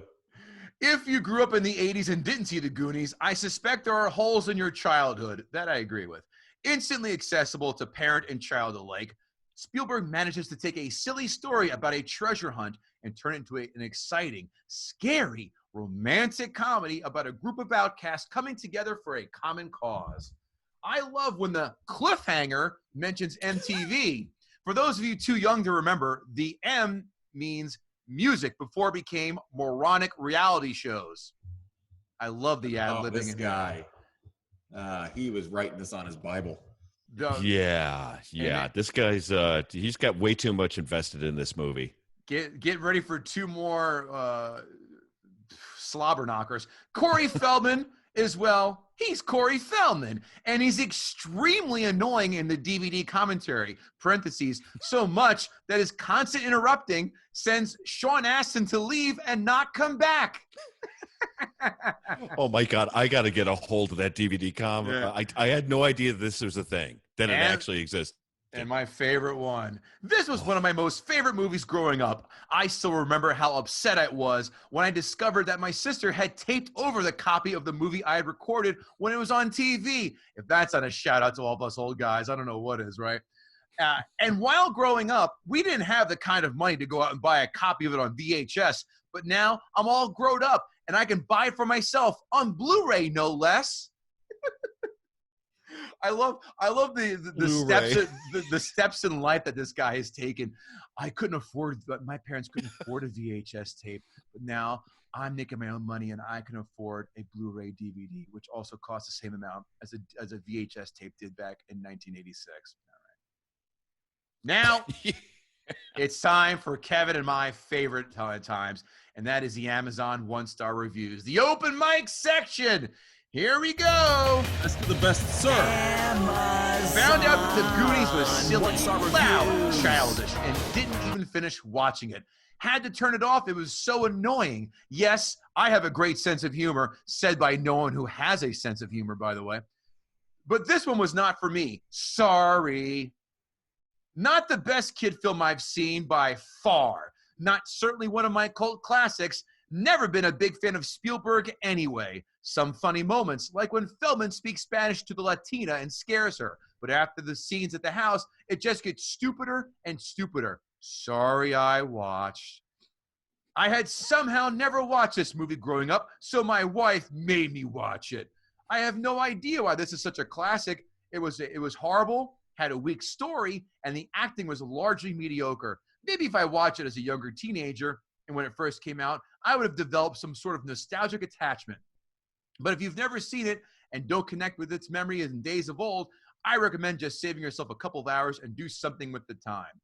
If you grew up in the 80s and didn't see the Goonies, I suspect there are holes in your childhood. That I agree with. Instantly accessible to parent and child alike, Spielberg manages to take a silly story about a treasure hunt and turn it into an exciting, scary, romantic comedy about a group of outcasts coming together for a common cause. I love when the cliffhanger mentions MTV. For those of you too young to remember, the M means music before it became moronic reality shows. I love the ad-libbing. This guy, he was writing this on his Bible. Yeah. This guy's he's got way too much invested in this movie. Get ready for two more slobber knockers. Corey Feldman as well. He's Corey Feldman, and he's extremely annoying in the DVD commentary, parentheses, so much that his constant interrupting sends Sean Astin to leave and not come back. Oh my God, I got to get a hold of that DVD I had no idea this was a thing, that it actually exists. And my favorite one. This was one of my most favorite movies growing up. I still remember how upset I was when I discovered that my sister had taped over the copy of the movie I had recorded when it was on TV. If that's not a shout out to all of us old guys, I don't know what is, right? And while growing up, we didn't have the kind of money to go out and buy a copy of it on VHS. But now I'm all grown up and I can buy it for myself on Blu-ray, no less. I love the steps in life that this guy has taken. I couldn't afford, but my parents couldn't afford a VHS tape, but now I'm making my own money and I can afford a Blu-ray DVD, which also costs the same amount as a VHS tape did back in 1986. All right. Now it's time for Kevin and my favorite times, and that is the Amazon 1-star reviews, the open mic section. Here we go. Best of the best, sir. Found out that the Goonies was silly, loud, childish, and didn't even finish watching it. Had to turn it off. It was so annoying. Yes, I have a great sense of humor, said by no one who has a sense of humor, by the way. But this one was not for me. Sorry. Not the best kid film I've seen by far. Not certainly one of my cult classics. Never been a big fan of Spielberg anyway. Some funny moments, like when Feldman speaks Spanish to the Latina and scares her. But after the scenes at the house, it just gets stupider and stupider. Sorry I watched. I had somehow never watched this movie growing up, so my wife made me watch it. I have no idea why this is such a classic. It was horrible, had a weak story, and the acting was largely mediocre. Maybe if I watched it as a younger teenager, and when it first came out, I would have developed some sort of nostalgic attachment. But if you've never seen it and don't connect with its memory in days of old, I recommend just saving yourself a couple of hours and do something with the time.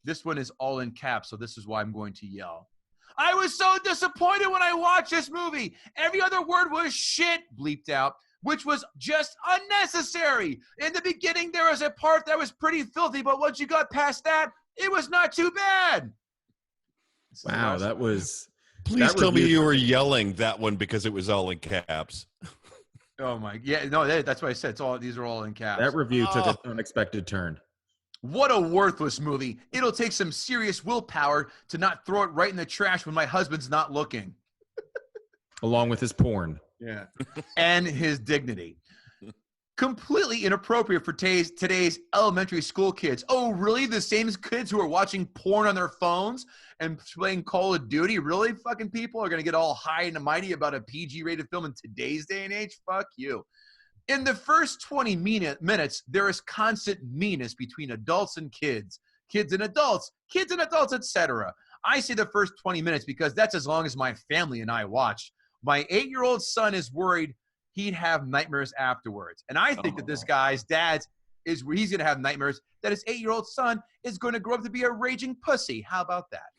This one is all in caps, so this is why I'm going to yell. I was so disappointed when I watched this movie. Every other word was shit bleeped out, which was just unnecessary. In the beginning, there was a part that was pretty filthy, but once you got past that, it was not too bad. Wow, that was... Please tell me you were yelling that one because it was all in caps. Oh my, yeah, no, that's what I said. These are all in caps. That review took an unexpected turn. What a worthless movie. It'll take some serious willpower to not throw it right in the trash when my husband's not looking. Along with his porn. Yeah. And his dignity. Completely inappropriate for today's elementary school kids. Oh, really? The same kids who are watching porn on their phones and playing Call of Duty? Really? Fucking people are going to get all high and mighty about a PG-rated film in today's day and age? Fuck you. In the first 20 minutes, there is constant meanness between adults and kids and adults, etc. I say the first 20 minutes because that's as long as my family and I watched. My 8-year-old son is worried he'd have nightmares afterwards. And I think that this guy's dad's is where he's going to have nightmares that his 8-year-old son is going to grow up to be a raging pussy. How about that?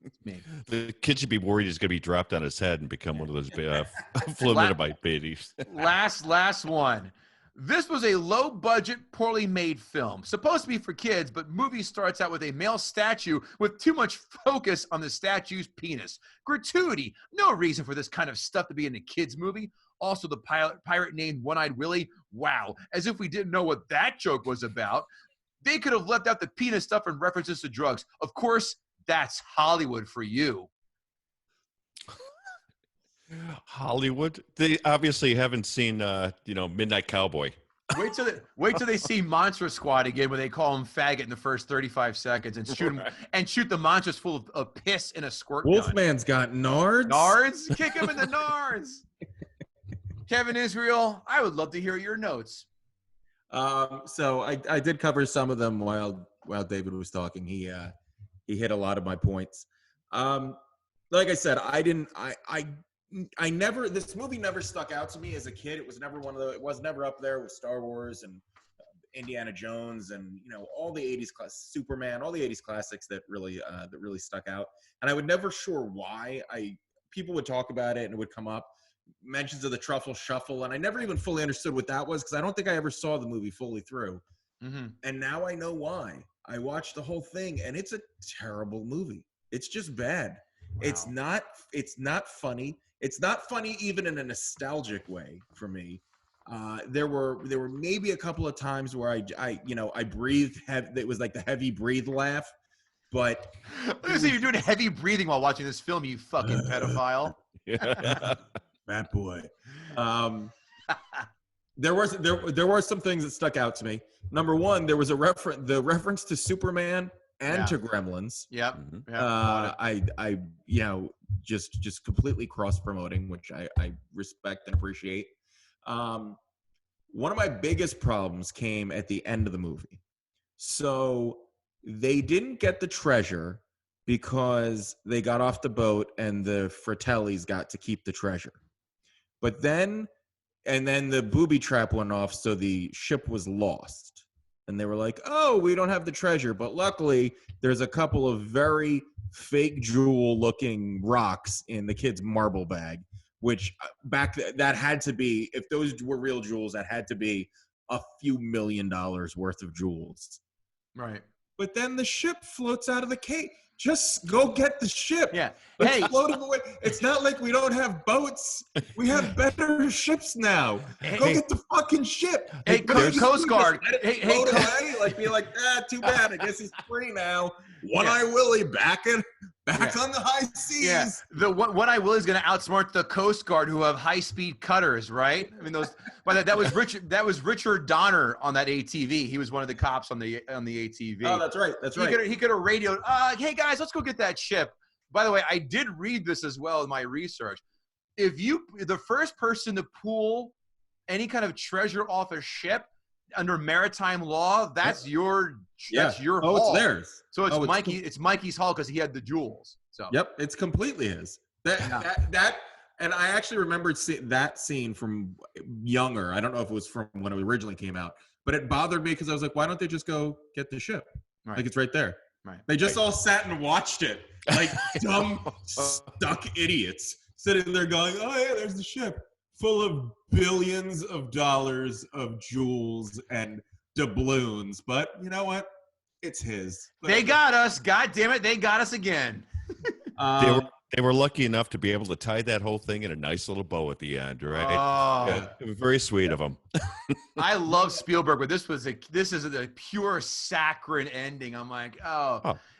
It's me. The kid should be worried he's going to be dropped on his head and become one of those fluminabite babies. Last one. This was a low-budget, poorly made film. Supposed to be for kids, but movie starts out with a male statue with too much focus on the statue's penis. Gratuity. No reason for this kind of stuff to be in a kids' movie. Also, the pirate named One-Eyed Willie. Wow. As if we didn't know what that joke was about. They could have left out the penis stuff and references to drugs. Of course, that's Hollywood for you. Hollywood? They obviously haven't seen, Midnight Cowboy. Wait till they see Monster Squad again, when they call him faggot in the first 35 seconds and shoot the monsters full of piss in a squirt gun. Wolfman's got nards. Nards? Kick him in the nards. Kevin Israel, I would love to hear your notes. So I did cover some of them while David was talking. He hit a lot of my points. Like I said, this movie never stuck out to me as a kid. It was never up there with Star Wars and Indiana Jones and all the 80s Superman, all the 80s classics that really stuck out. And I was never sure why. People would talk about it and it would come up, mentions of the Truffle Shuffle, and I never even fully understood what that was, because I don't think I ever saw the movie fully through. Mm-hmm. And now I know why. I watched the whole thing, and it's a terrible movie. It's just bad. Wow. It's not funny. It's not funny even in a nostalgic way for me. There were maybe a couple of times where I breathed heavy. It was like the heavy breathe laugh, but so you're doing heavy breathing while watching this film, you fucking pedophile. Bad boy. There were some things that stuck out to me. Number one, there was the reference to Superman and to Gremlins. Yep. I just completely cross promoting, which I respect and appreciate. One of my biggest problems came at the end of the movie. So they didn't get the treasure because they got off the boat and the Fratellis got to keep the treasure. But then the booby trap went off, so the ship was lost. And they were like, oh, we don't have the treasure. But luckily, there's a couple of very fake jewel-looking rocks in the kid's marble bag, which that had to be, if those were real jewels, that had to be a few $1 million worth of jewels. Right. But then the ship floats out of the cave. Just go get the ship. Yeah. It's floating away. It's not like we don't have boats. We have better ships now. Go get the fucking ship. Hey, Coast Guard. Float away. Be like, too bad. I guess he's free now. One-Eye Willie back on the high seas. Yeah. The One-Eye Willie's going to outsmart the Coast Guard, who have high-speed cutters, right? I mean, that was Richard. That was Richard Donner on that ATV. He was one of the cops on the ATV. Oh, that's right. That's right. He could have radioed, hey guys, let's go get that ship. By the way, I did read this as well in my research. The first person to pull any kind of treasure off a ship under maritime law, that's your haul. It's theirs. So it's Mikey's haul because he had the jewels. So yep, it's completely his. That and I actually remembered that scene from younger. I don't know if it was from when it originally came out, but it bothered me because I was like, why don't they just go get the ship? Right. Like, it's right there. Right. They just all sat and watched it like dumb, stuck idiots sitting there going, oh yeah, there's the ship full of billions of dollars of jewels and doubloons. But you know what? It's his. They got us. God damn it. They got us again. They were lucky enough to be able to tie that whole thing in a nice little bow at the end, right? Oh. Yeah, it was very sweet of them. I love Spielberg, but this is a pure saccharine ending. I'm like,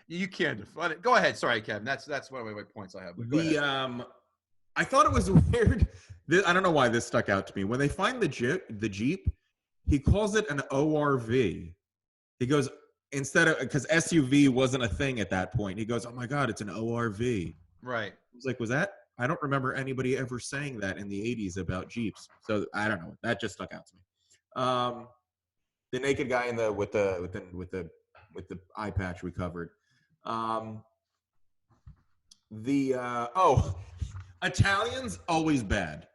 you can't define it. Go ahead. Sorry, Kevin. That's one of my points I have. I thought it was weird. I don't know why this stuck out to me. When they find the Jeep, he calls it an ORV. He goes, because SUV wasn't a thing at that point. He goes, oh my God, it's an ORV. Right. I was like, I don't remember anybody ever saying that in the 80s about Jeeps. So I don't know. That just stuck out to me. The naked guy with the eye patch we covered. Italians always bad.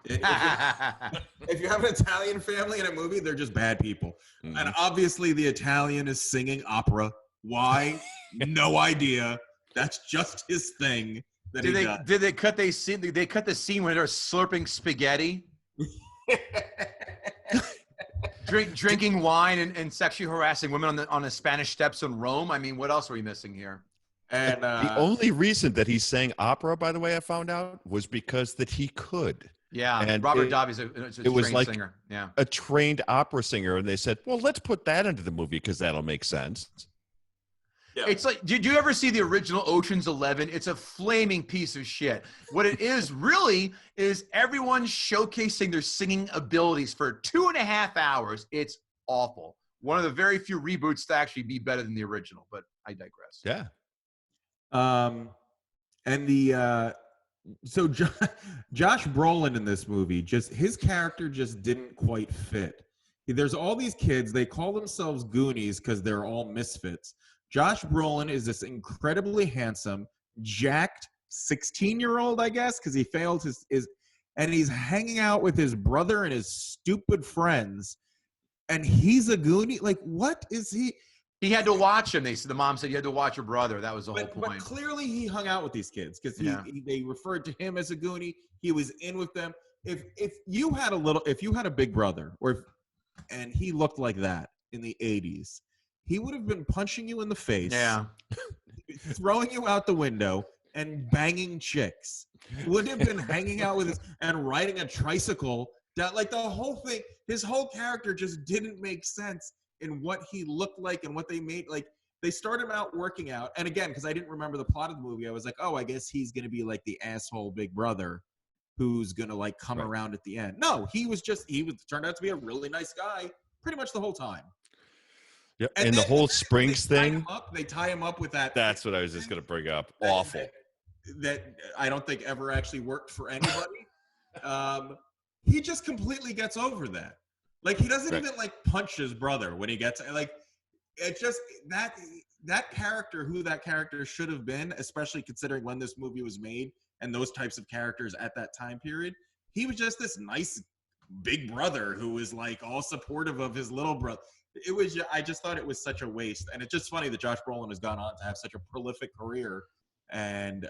If you have an Italian family in a movie, they're just bad people. Mhm. And obviously the Italian is singing opera. Why? No idea. That's just his thing that he does. Did they cut the scene? They cut the scene where they're slurping spaghetti, drinking wine, and sexually harassing women on the Spanish steps in Rome. I mean, what else are we missing here? And The only reason that he sang opera, by the way, I found out, was because that he could. Yeah, And Robert it- Davi's a it was trained like- singer. Yeah. A trained opera singer, and they said, well, let's put that into the movie because that'll make sense. Yeah. It's like, did you ever see the original Ocean's 11? It's a flaming piece of shit. What it is really is everyone showcasing their singing abilities for 2.5 hours. It's awful. One of the very few reboots to actually be better than the original, but I digress. Yeah. and the so Josh Brolin in this movie, just his character just didn't quite fit. There's all these kids, they call themselves Goonies because they're all misfits. Josh Brolin is this incredibly handsome, jacked 16-year-old, I guess, because he failed his and he's hanging out with his brother and his stupid friends, and he's a Goonie. Like, what is he? He had to watch him. The mom said you had to watch your brother. That was the whole But point. clearly he hung out with these kids because Yeah. they referred to him as a Goonie. He was in with them. If you had a big brother, and he looked like that in the 80s, he would have been punching you in the face, Yeah. throwing you out the window, and banging chicks. He would have been hanging out with us and riding a tricycle down, like the whole thing. His whole character just didn't make sense in what he looked like and what they made. Like, they started him out working out, and again, because I didn't remember the plot of the movie, I was like, oh, I guess he's gonna be like the asshole big brother who's gonna like come Right. around at the end. No, he turned out to be a really nice guy pretty much the whole time. Yep. And the then- whole they Springs tie thing, him up- They tie him up with that. that's what I was just going to bring up. that- Awful. That I don't think ever actually worked for anybody. He just completely gets over that. Like, he doesn't Right. even like punch his brother when he gets like. It just that character, who that character should have been, especially considering when this movie was made and those types of characters at that time period. He was just this nice big brother who was like all supportive of his little brother. I just thought it was such a waste, and it's just funny that Josh Brolin has gone on to have such a prolific career, and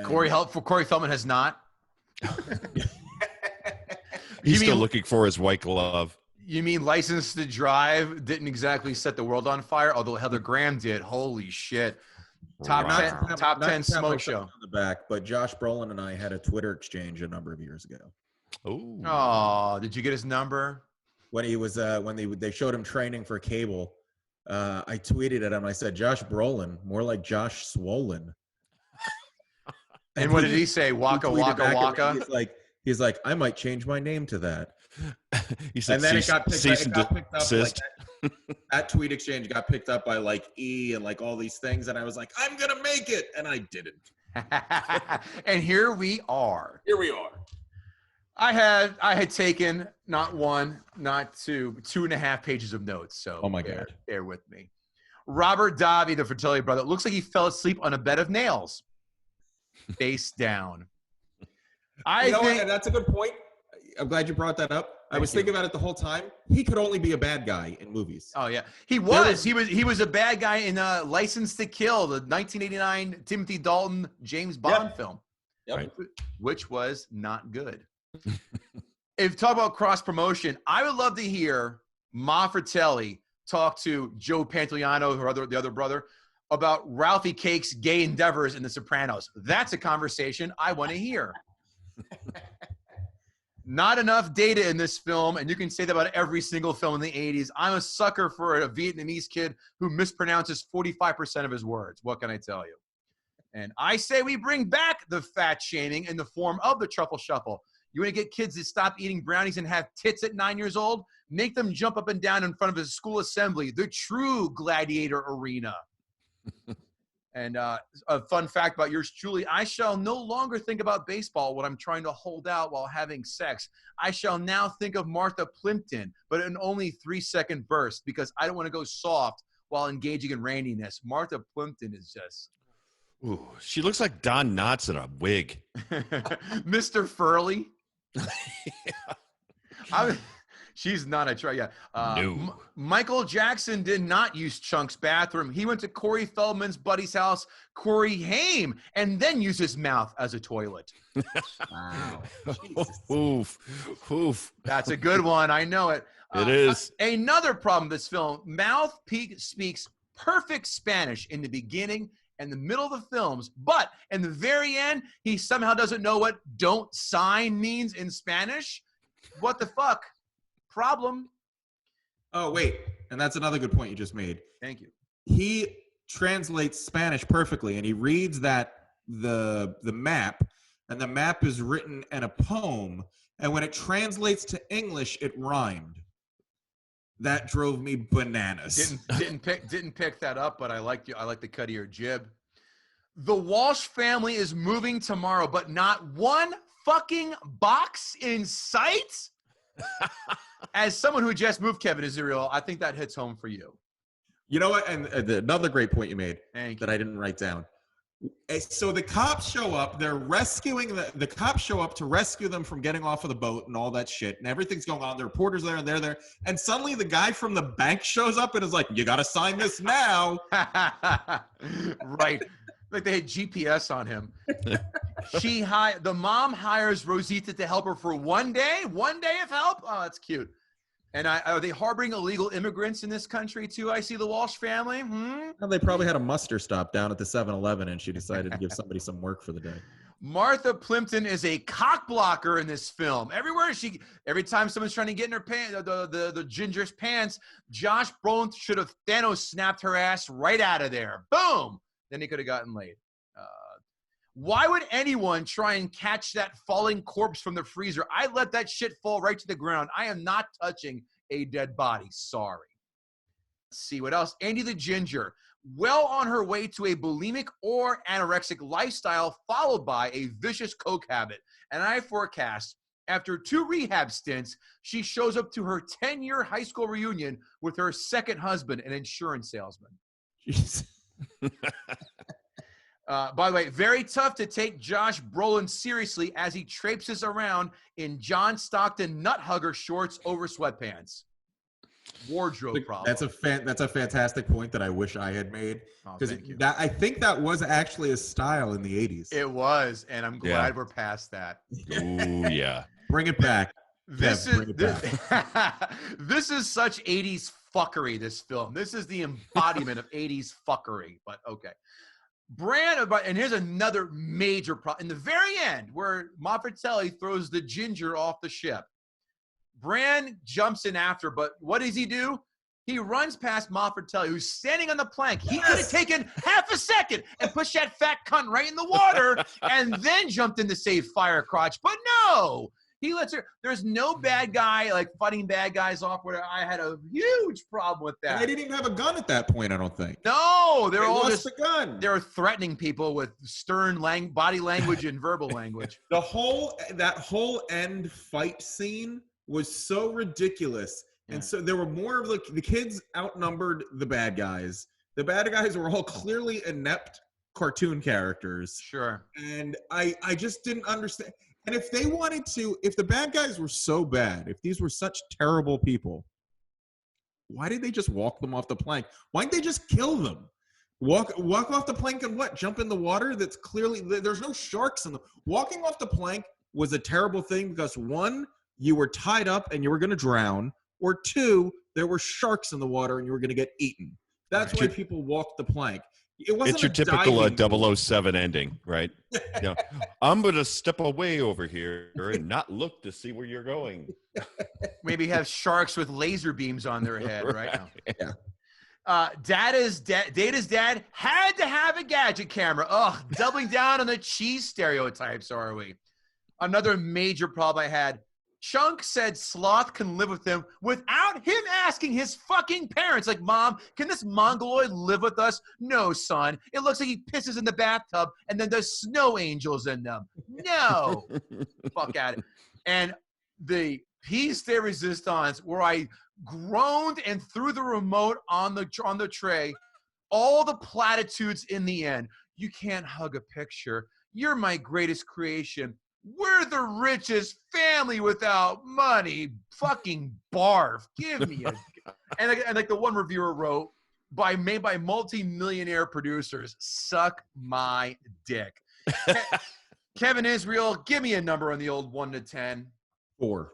Corey Feldman has not. He's You still mean- looking for his white glove. You mean License to Drive didn't exactly set the world on fire, although Heather Graham did. Holy shit. Top Wow. 10, Not top to 10 pat smoke myself show. on the back, but Josh Brolin and I had a Twitter exchange a number of years ago Oh. Oh, did you get his number? when he was when they showed him training for cable. I tweeted at him. I said, "Josh Brolin, more like Josh Swollen." And what did he say? Waka, tweeted waka, back at me, waka? He's like, I might change my name to that. He said, And then cease, it got picked cease up. and It got picked up desist. like that tweet exchange got picked up by like E and like all these things, and I was like, I'm gonna make it, and I didn't. And here we are. Here we are. I had taken not one, not two, 2.5 pages of notes. So Oh my God. bear with me. Robert Davi, the Fratelli brother, looks like he fell asleep on a bed of nails, face down. I think And that's a good point. I'm glad you brought that up. I was Thank you. thinking about it the whole time. He could only be a bad guy in movies. Oh yeah, he was. He was a bad guy in License to Kill, the 1989 Timothy Dalton James Bond film, Yep. Right. which was not good. If talk about cross promotion, I would love to hear Ma Fratelli talk to Joe Pantoliano, the other brother, about Ralphie Cake's gay endeavors in The Sopranos. That's a conversation I want to hear. Not enough data in this film, and you can say that about every single film in the 80s. I'm a sucker for a Vietnamese kid who mispronounces 45% of his words. What can I tell you? And I say we bring back the fat shaming in the form of the truffle shuffle. You want to get kids to stop eating brownies and have tits at 9 years old? Make them jump up and down in front of a school assembly, the true gladiator arena. And a fun fact about yours truly, I shall no longer think about baseball when I'm trying to hold out while having sex. I shall now think of Martha Plimpton, but in only 3-second bursts because I don't want to go soft while engaging in randiness. Martha Plimpton is just Ooh, she looks like Don Knotts in a wig. Mr. Furley. She's not a try. Yeah. No. Michael Jackson did not use Chunk's bathroom. He went to Corey Feldman's buddy's house, Corey Haim, and then used his mouth as a toilet. Wow. Oof. That's a good one. I know it. It is. Another problem with this film, speaks perfect Spanish in the beginning and the middle of the films, but in the very end, he somehow doesn't know what "don't sign" means in Spanish. What the fuck? Problem. Oh, wait. And that's another good point you just made. Thank you. He translates Spanish perfectly, and he reads that the map, and the map is written in a poem, and when it translates to English, it rhymed. That drove me bananas. Didn't pick that up, but I like the cut of your jib. The Walsh family is moving tomorrow, but not one fucking box in sight. As someone who just moved, Kevin Israel, I think that hits home for you. You know what? And another great point you made Thank that you. I didn't write down. So the cops show up. They're rescuing the cops show up to rescue them from getting off of the boat and all that shit. And everything's going on. The reporters there and they're there. And suddenly the guy from the bank shows up and is like, "You got to sign this now." Right. Like they had GPS on him. The mom hires Rosita to help her for one day of help. Oh, that's cute. And are they harboring illegal immigrants in this country too? I see the Walsh family. Well, they probably had a muster stop down at the 7-Eleven, and she decided to give somebody some work for the day. Martha Plimpton is a cock blocker in this film. Every time someone's trying to get in her pants, the ginger's pants, Josh Brolin should have Thanos snapped her ass right out of there. Boom. Then he could have gotten laid. Why would anyone try and catch that falling corpse from the freezer? I'd let that shit fall right to the ground. I am not touching a dead body. Sorry. Let's see what else. Andy the Ginger, well on her way to a bulimic or anorexic lifestyle, followed by a vicious coke habit. And I forecast, after 2 rehab stints, she shows up to her 10-year high school reunion with her second husband, an insurance salesman. Jeez. By the way, very tough to take Josh Brolin seriously as he traipses around in John Stockton nut hugger shorts over sweatpants. Wardrobe problem. That's a fantastic point that I wish I had made, because I think that was actually a style in the 80s. It was, and I'm glad we're past that. Ooh, yeah. Bring it back. This is such 80s fuckery, this film. This is the embodiment of 80s fuckery, but okay. And here's another major problem. In the very end, where Monfratelli throws the ginger off the ship, Bran jumps in after, but what does he do? He runs past Monfratelli, who's standing on the plank. He could have taken half a second and pushed that fat cunt right in the water and then jumped in to save Firecrotch. But no, he lets her. There's no bad guy, like fighting bad guys off. Where I had a huge problem with that. And they didn't even have a gun at that point, I don't think. No, they're all lost just the gun. They're threatening people with stern body language and verbal language. That whole end fight scene was so ridiculous. Yeah. And so there were more of the kids outnumbered the bad guys. The bad guys were all clearly inept cartoon characters. Sure. And I just didn't understand. And if they wanted to, if the bad guys were so bad, if these were such terrible people, why did they just walk them off the plank? Why didn't they just kill them? Walk off the plank and what? Jump in the water? That's clearly, there's no sharks in the, walking off the plank was a terrible thing because 1, you were tied up and you were going to drown, or 2, there were sharks in the water and you were going to get eaten. That's why people walked the plank. It wasn't it's your typical 007 ending, right? Yeah. I'm going to step away over here and not look to see where you're going. Maybe have sharks with laser beams on their head right now. Yeah. Data's dad had to have a gadget camera. Ugh, doubling down on the cheese stereotypes, are we? Another major problem I had. Chunk said Sloth can live with him without him asking his fucking parents. Like, Mom, can this mongoloid live with us? No, son. It looks like he pisses in the bathtub and then there's snow angels in them. No. Fuck at it. And the piece de resistance where I groaned and threw the remote on the tray, all the platitudes in the end. You can't hug a picture. You're my greatest creation. We're the richest family without money. Fucking barf. Give me a and like the one reviewer wrote, made by multi-millionaire producers. Suck my dick. Kevin Israel, give me a number on the old 1 to 10. 4.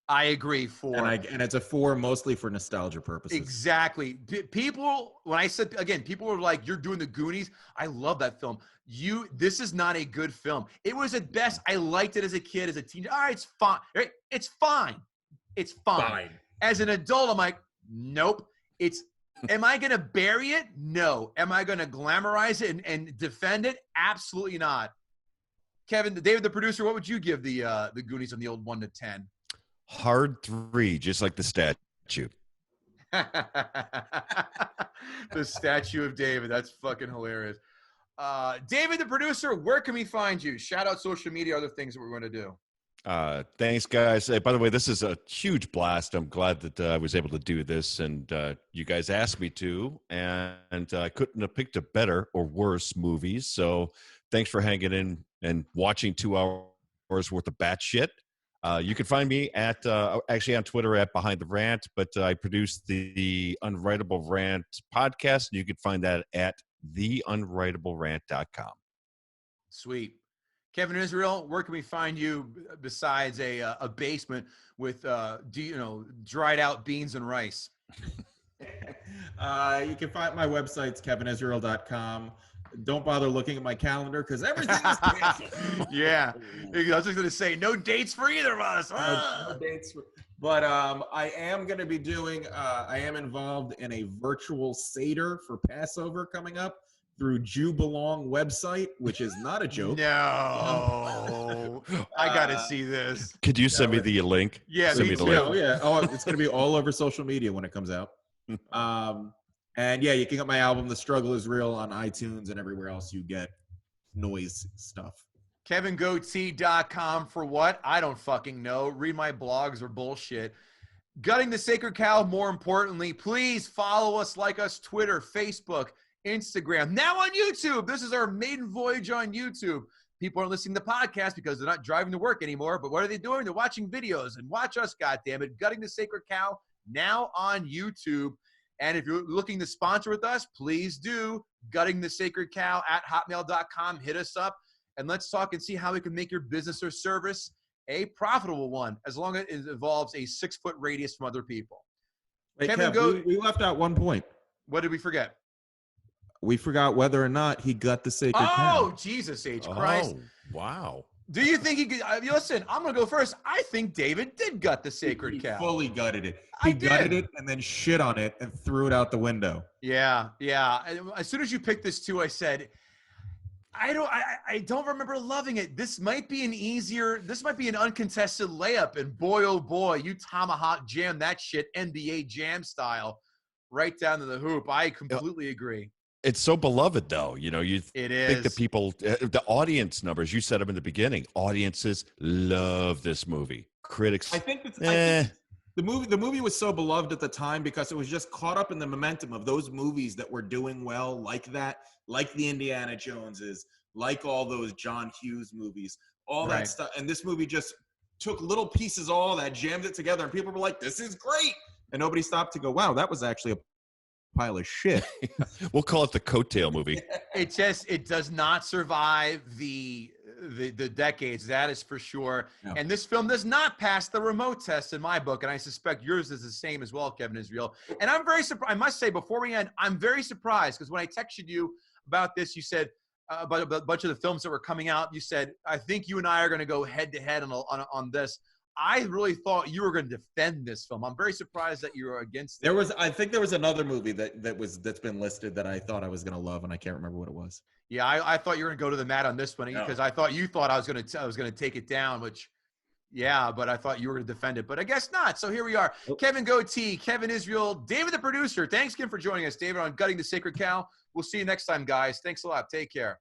I agree, 4. And it's a 4 mostly for nostalgia purposes. Exactly. People, when I said, again, people were like, you're doing the Goonies. I love that film. This is not a good film. It was at best, I liked it as a kid, as a teenager. All right, it's fine. Right? It's fine. It's fine. As an adult, I'm like, nope. Am I going to bury it? No. Am I going to glamorize it and defend it? Absolutely not. Kevin, David, the producer, what would you give the Goonies on the old 1 to 10? Hard 3, just like the statue. The statue of David. That's fucking hilarious. David, the producer, where can we find you? Shout out social media, other things that we're going to do. Thanks, guys. By the way, this is a huge blast. I'm glad that I was able to do this, and you guys asked me to, and I couldn't have picked a better or worse movies. So thanks for hanging in and watching 2 hours worth of bat shit. You can find me at actually on Twitter at Behind the Rant, but I produce the Unwritable Rant podcast, and you can find that at theunwritablerant.com. Sweet. Kevin Israel, where can we find you besides a basement with dried out beans and rice? You can find my website's kevinisrael.com. Don't bother looking at my calendar because everything is canceled. Yeah. I was just going to say, no dates for either of us. No dates. But I am going to be I am involved in a virtual Seder for Passover coming up through Jew Belong website, which is not a joke. No. I got to see this. Could you send me the link? Yeah. Send me the link. Oh, yeah. Oh, it's going to be all over social media when it comes out. And yeah, you can get my album, The Struggle Is Real, on iTunes and everywhere else you get noise stuff. KevinGoatee.com for what? I don't fucking know. Read my blogs or bullshit. Gutting the Sacred Cow, more importantly, please follow us, like us, Twitter, Facebook, Instagram. Now on YouTube. This is our maiden voyage on YouTube. People are listening to podcasts because they're not driving to work anymore. But what are they doing? They're watching videos. And watch us, goddammit. Gutting the Sacred Cow, now on YouTube. And if you're looking to sponsor with us, please do. Guttingthesacredcow at hotmail.com. Hit us up and let's talk and see how we can make your business or service a profitable one, as long as it involves a 6-foot radius from other people. Hey, Kevin, Kev, we left out one point. What did we forget? We forgot whether or not he got the sacred cow. Oh, Jesus H. Christ. Oh, wow. Do you think he could? Listen, I'm going to go first. I think David did gut the sacred cow. He fully gutted it. He gutted it and then shit on it and threw it out the window. Yeah. As soon as you picked this too, I said, I don't remember loving it. This might be an uncontested layup. And boy, oh boy, you tomahawk jam that shit NBA Jam style right down to the hoop. I completely agree. It's so beloved, though. You think the people, the audience numbers, you said them in the beginning. Audiences love this movie. Critics, I think the movie was so beloved at the time because it was just caught up in the momentum of those movies that were doing well, like that, like the Indiana Joneses, like all those John Hughes movies, all that stuff. And this movie just took little pieces, all that, jammed it together, and people were like, "This is great," and nobody stopped to go, "Wow, that was actually a pile of shit." We'll call it the coattail movie. It does not survive the decades, that is for sure. No. And this film does not pass the remote test in my book, and I suspect yours is the same as well, Kevin Israel. And I'm very surprised. I must say, before we end, I'm very surprised because when I texted you about this, you said about a bunch of the films that were coming out, you said, "I think you and I are going to go head to head on this." I really thought you were going to defend this film. I'm very surprised that you were against it. I think there was another movie that's been listed that I thought I was going to love, and I can't remember what it was. Yeah, I thought you were going to go to the mat on this one because I thought you thought I was going to take it down, which, yeah, but I thought you were going to defend it, but I guess not. So here we are. Oh. Kevin Goatee, Kevin Israel, David the producer. Thanks again for joining us, David, on Gutting the Sacred Cow. We'll see you next time, guys. Thanks a lot. Take care.